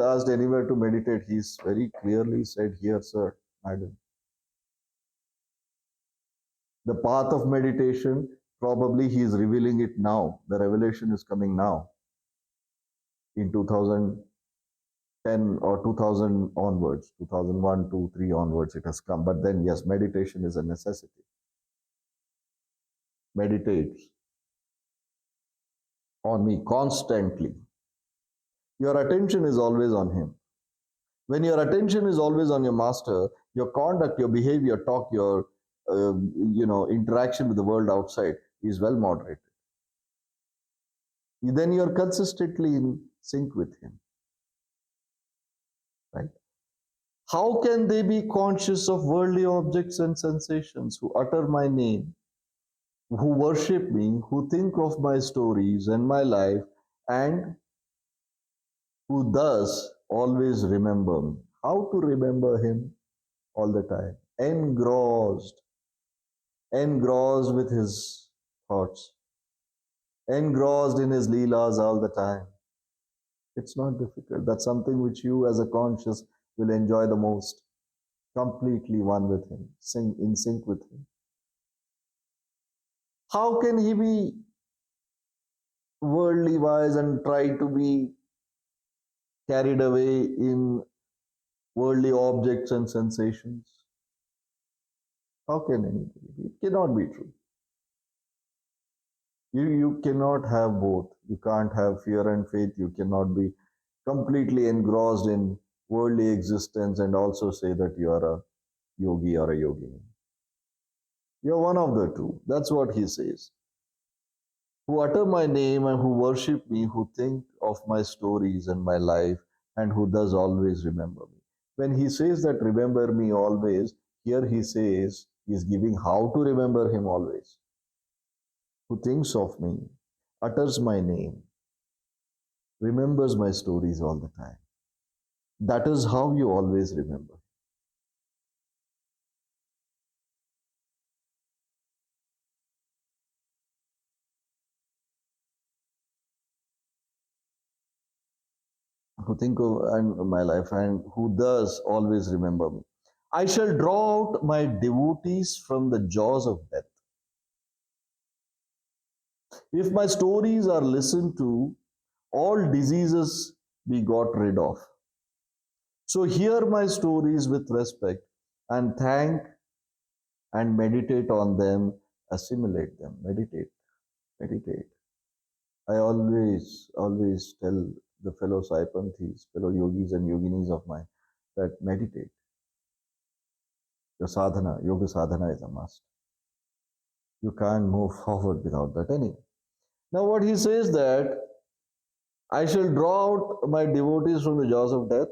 asked anywhere to meditate. He's very clearly said here, sir, madam. The path of meditation, probably he is revealing it now. The revelation is coming now in 2010 or 2000 onwards, 2001, 2, 3 onwards it has come. But then, yes, meditation is a necessity. Meditate on me constantly. Your attention is always on him. When your attention is always on your master, your conduct, your behavior, talk, your interaction with the world outside is well moderated. Then you're consistently in sync with him. Right? How can they be conscious of worldly objects and sensations who utter my name, who worship me, who think of my stories and my life, and who thus always remember me? How to remember him all the time? Engrossed with his thoughts, engrossed in his leelas all the time. It's not difficult. That's something which you as a conscious will enjoy the most. Completely one with him, in sync with him. How can he be worldly wise and try to be carried away in worldly objects and sensations? How can anybody? It cannot be true. You cannot have both. You can't have fear and faith. You cannot be completely engrossed in worldly existence and also say that you are a yogi or a yogini. You're one of the two. That's what he says. Who utter my name and who worship me, who think of my stories and my life, and who does always remember me. When he says that remember me always, here he says he's giving how to remember him always. Who thinks of me, utters my name, remembers my stories all the time. That is how you always remember. Who think of my life and who does always remember me. I shall draw out my devotees from the jaws of death. If my stories are listened to, all diseases be got rid of. So hear my stories with respect and thank and meditate on them, assimilate them, meditate. I always tell the fellow Saipanthis, fellow yogis and yoginis of mine that meditate. Your sadhana, yoga sadhana is a must. You can't move forward without that anyway. Now what he says that I shall draw out my devotees from the jaws of death,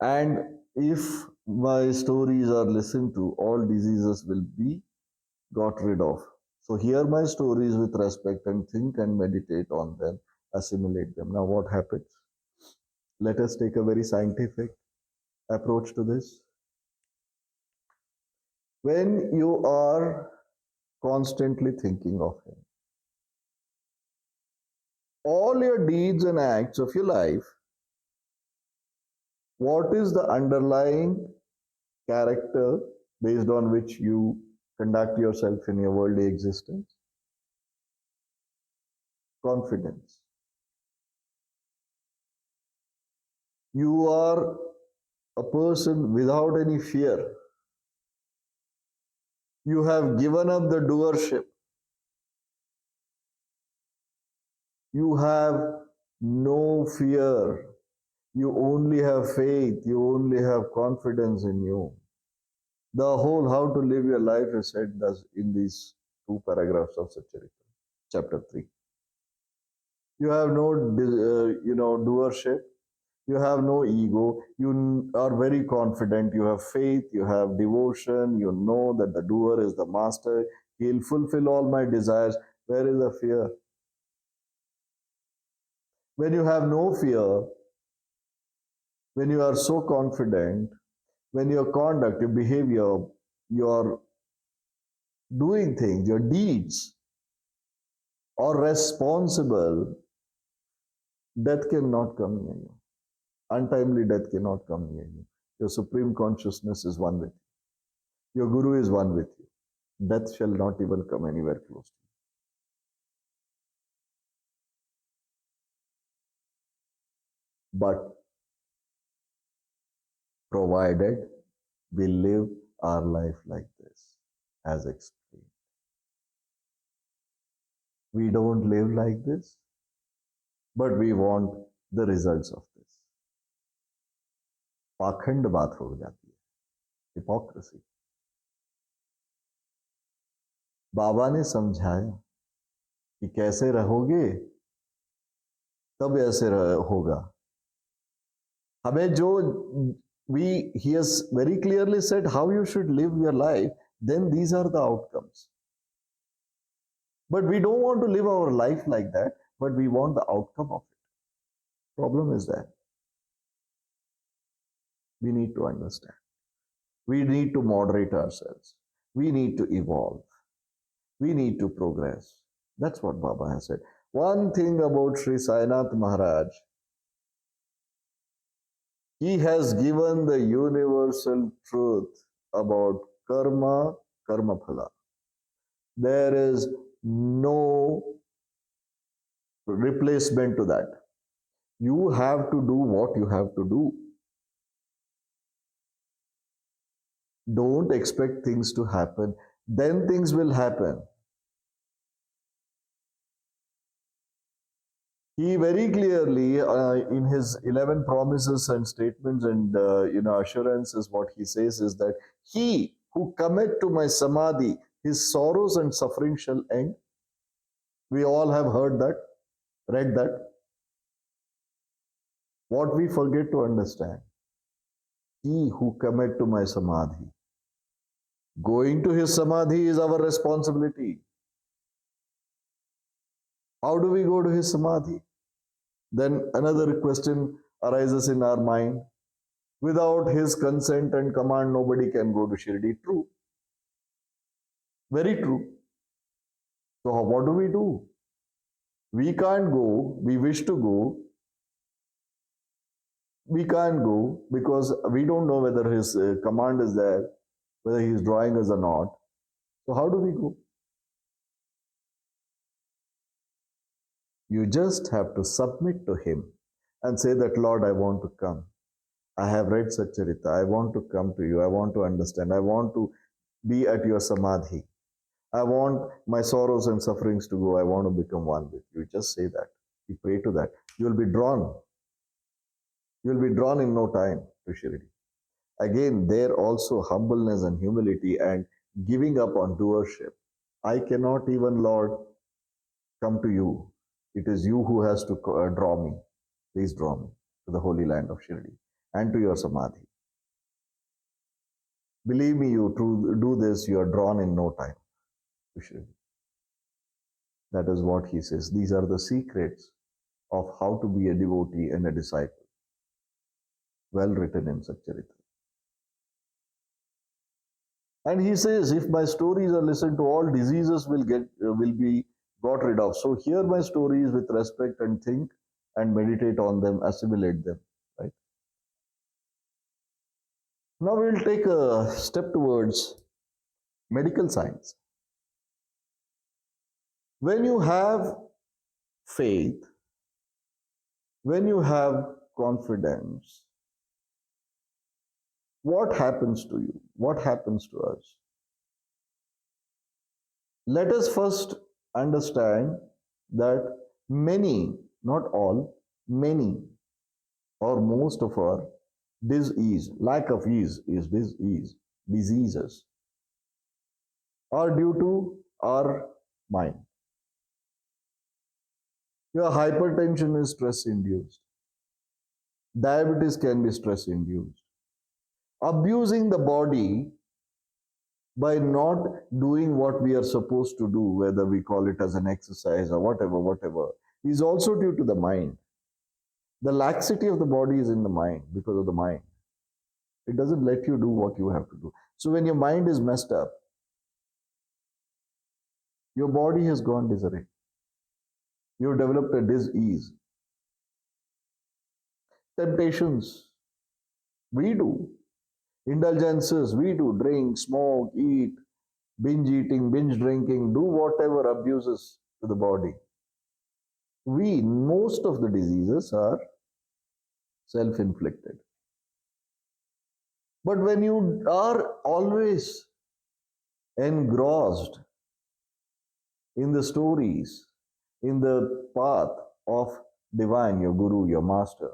and if my stories are listened to, all diseases will be got rid of. So hear my stories with respect and think and meditate on them, assimilate them. Now what happens? Let us take a very scientific approach to this. When you are constantly thinking of him, all your deeds and acts of your life, what is the underlying character based on which you conduct yourself in your worldly existence? Confidence. You are a person without any fear. You have given up the doership. You have no fear. You only have faith. You only have confidence in you. The whole how to live your life is said thus in these two paragraphs of Satcharitra, chapter 3. You have no, doership. You have no ego. You are very confident. You have faith. You have devotion. You know that the doer is the master. He'll fulfill all my desires. Where is the fear? When you have no fear, when you are so confident, when your conduct, your behavior, your doing things, your deeds are responsible, death cannot come near you. Untimely death cannot come near you. Your supreme consciousness is one with you. Your guru is one with you. Death shall not even come anywhere close to you. But provided we live our life like this, as explained. We don't live like this, but we want the results of this. पाखंड बात हो जाती है, hypocrisy. बाबा ने समझाया कि कैसे रहोगे तब ऐसे होगा. हमें जो he has very clearly said how you should live your life, then these are the outcomes. But we don't want to live our life like that, but we want the outcome of it. Problem is that we need to understand. We need to moderate ourselves. We need to evolve. We need to progress. That's what Baba has said. One thing about Sri Sainath Maharaj, he has given the universal truth about karma, karma phala. There is no replacement to that. You have to do what you have to do. Don't expect things to happen. Then things will happen. He very clearly, in his 11 promises and statements and assurances, what he says is that he who commit to my samadhi, his sorrows and suffering shall end. We all have heard that, read that. What we forget to understand, he who commit to my samadhi, going to his samadhi is our responsibility. How do we go to his samadhi? Then another question arises in our mind. Without his consent and command, nobody can go to Shirdi. True. Very true. So what do we do? We can't go. We wish to go. We can't go because we don't know whether his command is there, whether he is drawing us or not. So how do we go? You just have to submit to him and say that, Lord, I want to come. I have read Satcharitra. I want to come to you. I want to understand. I want to be at your samadhi. I want my sorrows and sufferings to go. I want to become one with you. Just say that. You pray to that. You will be drawn. You will be drawn in no time to Shirdi. Again, there also humbleness and humility and giving up on doership. I cannot even, Lord, come to you. It is you who has to draw me. Please draw me to the holy land of Shirdi and to your samadhi. Believe me, you to do this, you are drawn in no time to Shirdi. That is what he says. These are the secrets of how to be a devotee and a disciple. Well written in Satcharitra. And he says, if my stories are listened to, all diseases will be got rid of. So hear my stories with respect and think and meditate on them, assimilate them. Right? Now we will take a step towards medical science. When you have faith, when you have confidence, what happens to you? What happens to us? Let us first understand that many, not all, many or most of our disease, lack of ease is disease. diseases are due to our mind. Your hypertension is stress induced. Diabetes can be stress induced. Abusing the body by not doing what we are supposed to do, whether we call it as an exercise or whatever, is also due to the mind. The laxity of the body is in the mind because of the mind. It doesn't let you do what you have to do. So when your mind is messed up, your body has gone disarray. You've developed a disease. Temptations, we do. Indulgences, we do. Drink, smoke, eat, binge eating, binge drinking, do whatever abuses to the body. Most of the diseases are self-inflicted. But when you are always engrossed in the stories, in the path of divine, your guru, your master,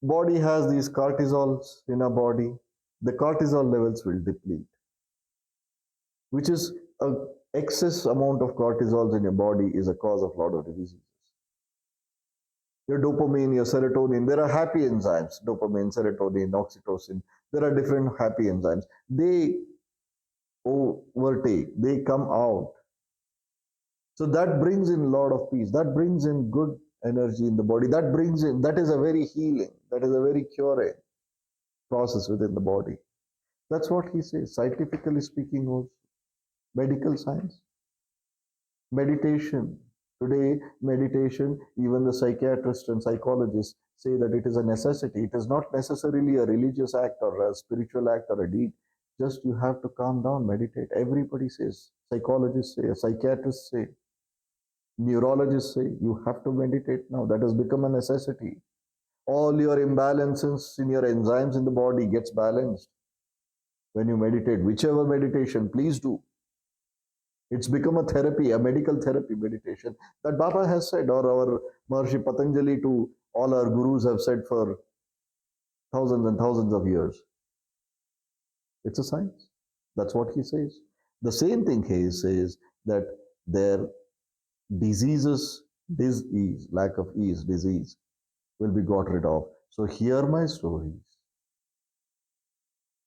body has these cortisols in our body, the cortisol levels will deplete, which is a excess amount of cortisols in your body is a cause of a lot of diseases. Your dopamine, your serotonin, there are happy enzymes, dopamine, serotonin, oxytocin, there are different happy enzymes. They overtake, they come out. So that brings in a lot of peace, that brings in good energy in the body, that is a very healing, that is a very curing process within the body. That's what he says, scientifically speaking also. Medical science. Meditation. Today, meditation, even the psychiatrists and psychologists say that it is a necessity. It is not necessarily a religious act or a spiritual act or a deed. Just you have to calm down, meditate. Everybody says, psychologists say, psychiatrists say, neurologists say, you have to meditate now. That has become a necessity. All your imbalances in your enzymes in the body gets balanced when you meditate. Whichever meditation, please do. It's become a therapy, a medical therapy, meditation. That Baba has said, or our Maharishi Patanjali to all our gurus have said for thousands and thousands of years. It's a science. That's what he says. The same thing he says that their diseases, disease, lack of ease, disease, will be got rid of. So hear my stories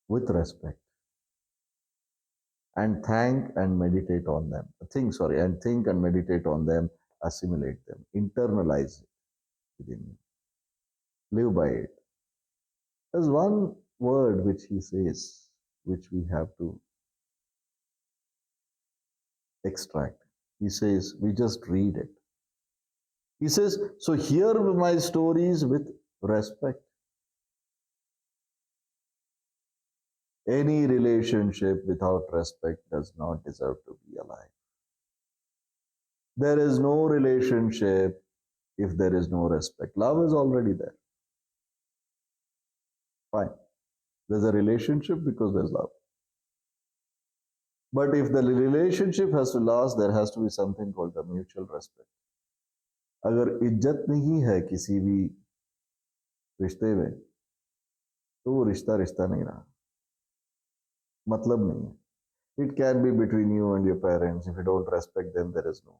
with respect and think and meditate on them. Think and meditate on them, assimilate them, internalize it within you, live by it. There's one word which he says, which we have to extract. He says, we just read it. He says, so hear my stories with respect. Any relationship without respect does not deserve to be alive. There is no relationship if there is no respect. Love is already there. Fine. There's a relationship because there's love. But if the relationship has to last, there has to be something called the mutual respect. अगर इज्जत नहीं है किसी भी रिश्ते में तो वो रिश्ता रिश्ता नहीं रहा, मतलब नहीं है. It can be between you and your parents. If you don't respect them, there is no.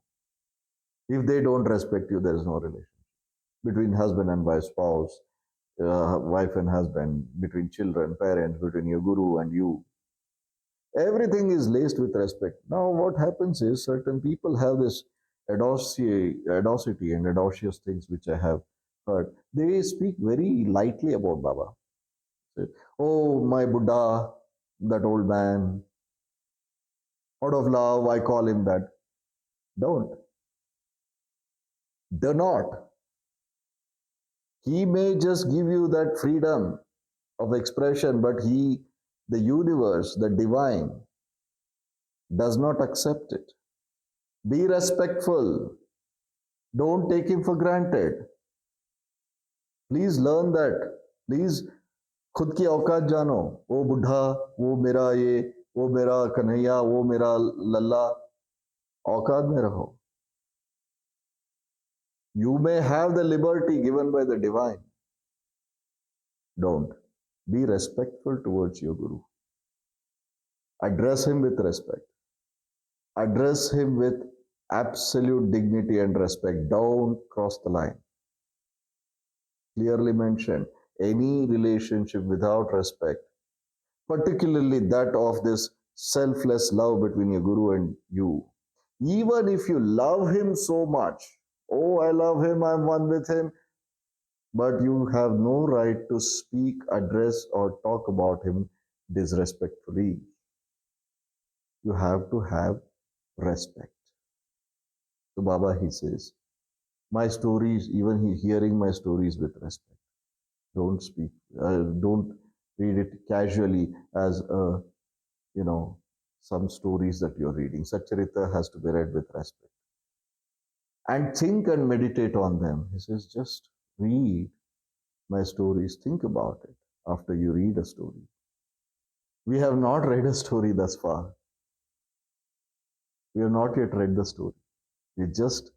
If they don't respect you, there is no relationship. Between husband and wife, spouse, wife and husband, between children, parents, between your guru and you. Everything is laced with respect. Now, what happens is certain people have this audacity and audacious things which I have heard. They speak very lightly about Baba. Say, oh, my Buddha, that old man. Out of love, I call him that. Don't. Do not. He may just give you that freedom of expression, but the universe, the divine, does not accept it. Be respectful. Don't take him for granted. Please learn that. Please खुद की औकात जानो. वो बुढ़ा, वो मेरा ये, वो मेरा कन्हैया, वो मेरा लल्ला. औकात में रहो. You may have the liberty given by the divine. Don't. Be respectful towards your Guru. Address him with respect. Address him with absolute dignity and respect. Don't cross the line. Clearly mentioned, any relationship without respect, particularly that of this selfless love between your Guru and you, even if you love him so much, oh, I love him, I'm one with him, but you have no right to speak, address, or talk about him disrespectfully. You have to have respect. So Baba, he says, my stories, even hearing my stories with respect. Don't speak, don't read it casually as you know, some stories that you're reading. Satcharitra has to be read with respect. And think and meditate on them. He says, just read my stories, think about it after you read a story. We have not read a story thus far. We have not yet read the story. We just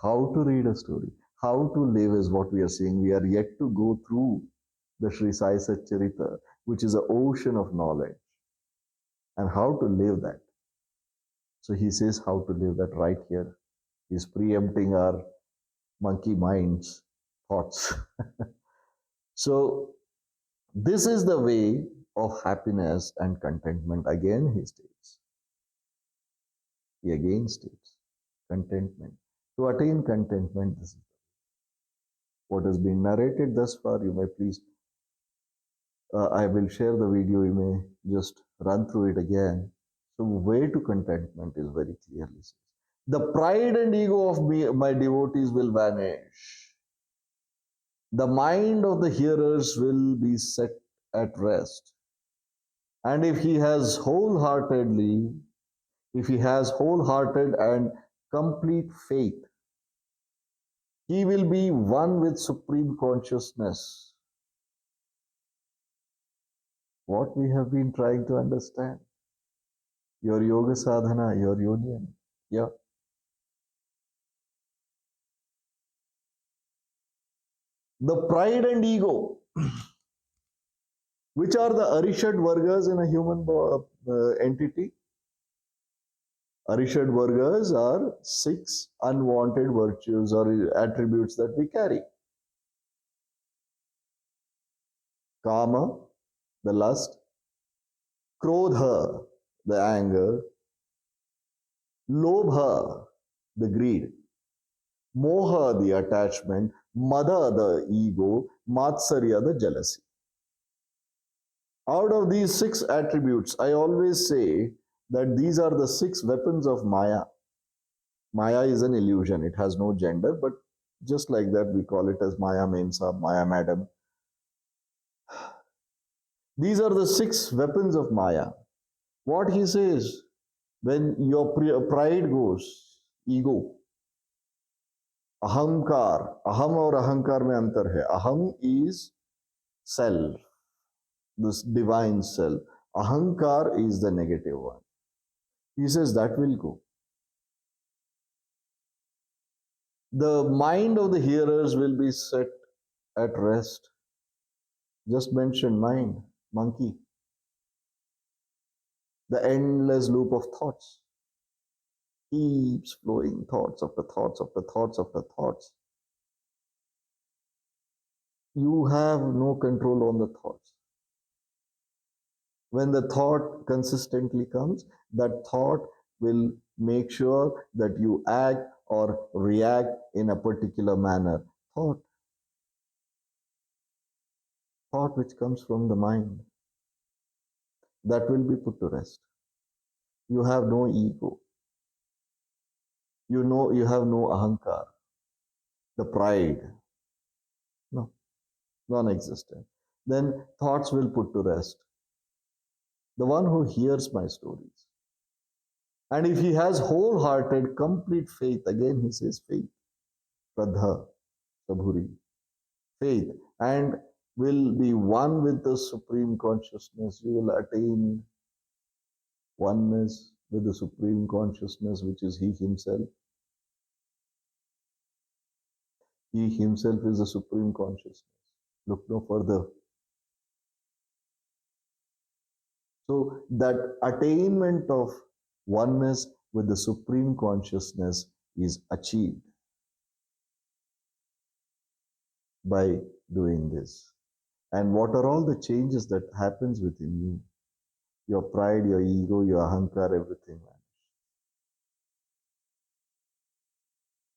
how to read a story, how to live is what we are seeing. We are yet to go through the Sri Sai Satcharitra, which is an ocean of knowledge, and how to live that. So he says how to live that right here. He's preempting our monkey minds, thoughts. So this is the way of happiness and contentment. Again, he states. He again states contentment. To attain contentment, this is what has been narrated thus far. You may please, I will share the video. You may just run through it again. So, way to contentment is very clearly says. The pride and ego of me, my devotees will vanish. The mind of the hearers will be set at rest. And if he has wholeheartedly, if he has wholehearted and complete faith, he will be one with supreme consciousness. What we have been trying to understand. Your yoga sadhana, your union. Yeah. The pride and ego, which are the Arishad Vargas in a human entity. Arishad Vargas are 6 unwanted virtues or attributes that we carry. Kama, the lust. Krodha, the anger. Lobha, the greed. Moha, the attachment. Mada, the ego. Matsarya, the jealousy. Out of these 6 attributes, I always say that these are the 6 weapons of Maya. Maya is an illusion, it has no gender, but just like that, we call it as Maya Mensa, Maya Madam. These are the 6 weapons of Maya. What he says, when your pride goes, ego, ahankar, aham और ahankar में अंतर है. Aham is self, this divine self. Ahankar is the negative one. He says that will go. The mind of the hearers will be set at rest. Just mention mind, monkey. The endless loop of thoughts keeps flowing, thoughts after thoughts after thoughts after thoughts. You have no control on the thoughts. When the thought consistently comes, that thought will make sure that you act or react in a particular manner. Thought which comes from the mind, that will be put to rest. You have no ego. You know, you have no ahankar, the pride. No, non-existent. Then thoughts will put to rest. The one who hears my stories. And if he has wholehearted, complete faith, again he says faith, Shraddha, Sabhuri, faith, and will be one with the Supreme Consciousness. You will attain oneness with the Supreme Consciousness, which is He Himself. He Himself is the Supreme Consciousness. Look no further. So that attainment of oneness with the supreme consciousness is achieved by doing this. And what are all the changes that happens within you? Your pride, your ego, your ahankar, everything.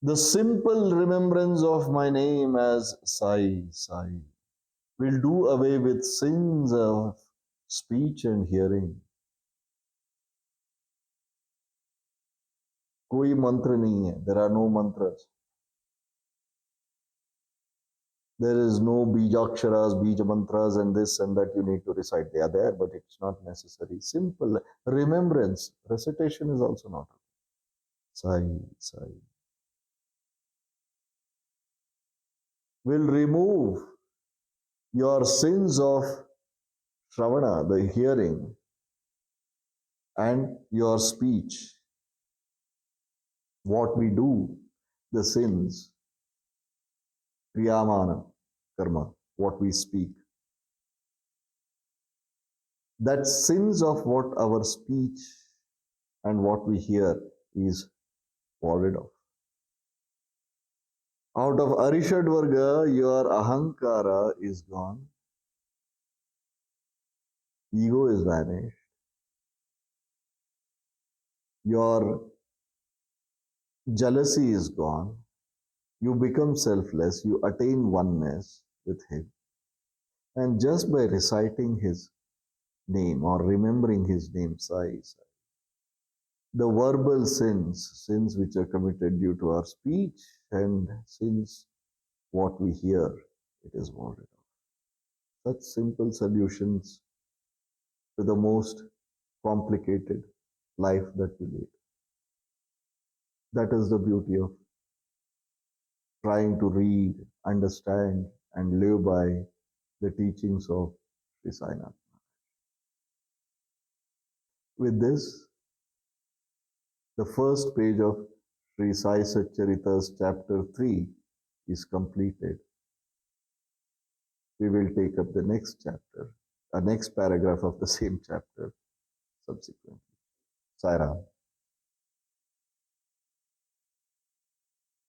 The simple remembrance of my name as Sai, Sai will do away with sins of speech and hearing. कोई मंत्र नहीं है. There are no mantras. There is no bijaksharas, bija mantras, and this and that you need to recite. They are there, but it's not necessary. Simple remembrance. Recitation is also not. Sai, Sai. Will remove your sins of Shravana, the hearing, and your speech. What we do, the sins, kriyamana, karma, what we speak. That sins of what our speech and what we hear is warded off. Out of Arishad Varga, your ahankara is gone, ego is vanished, your jealousy is gone, you become selfless, you attain oneness with Him. And just by reciting His name or remembering His name, Sai, Sai, the verbal sins, sins which are committed due to our speech, and sins what we hear, it is warded off. Such simple solutions to the most complicated life that we lead. That is the beauty of trying to read, understand, and live by the teachings of Sri Sainath. With this, the first page of Sri Sai Satcharita's chapter 3 is completed. We will take up the next chapter, a next paragraph of the same chapter subsequently. Sai Ram.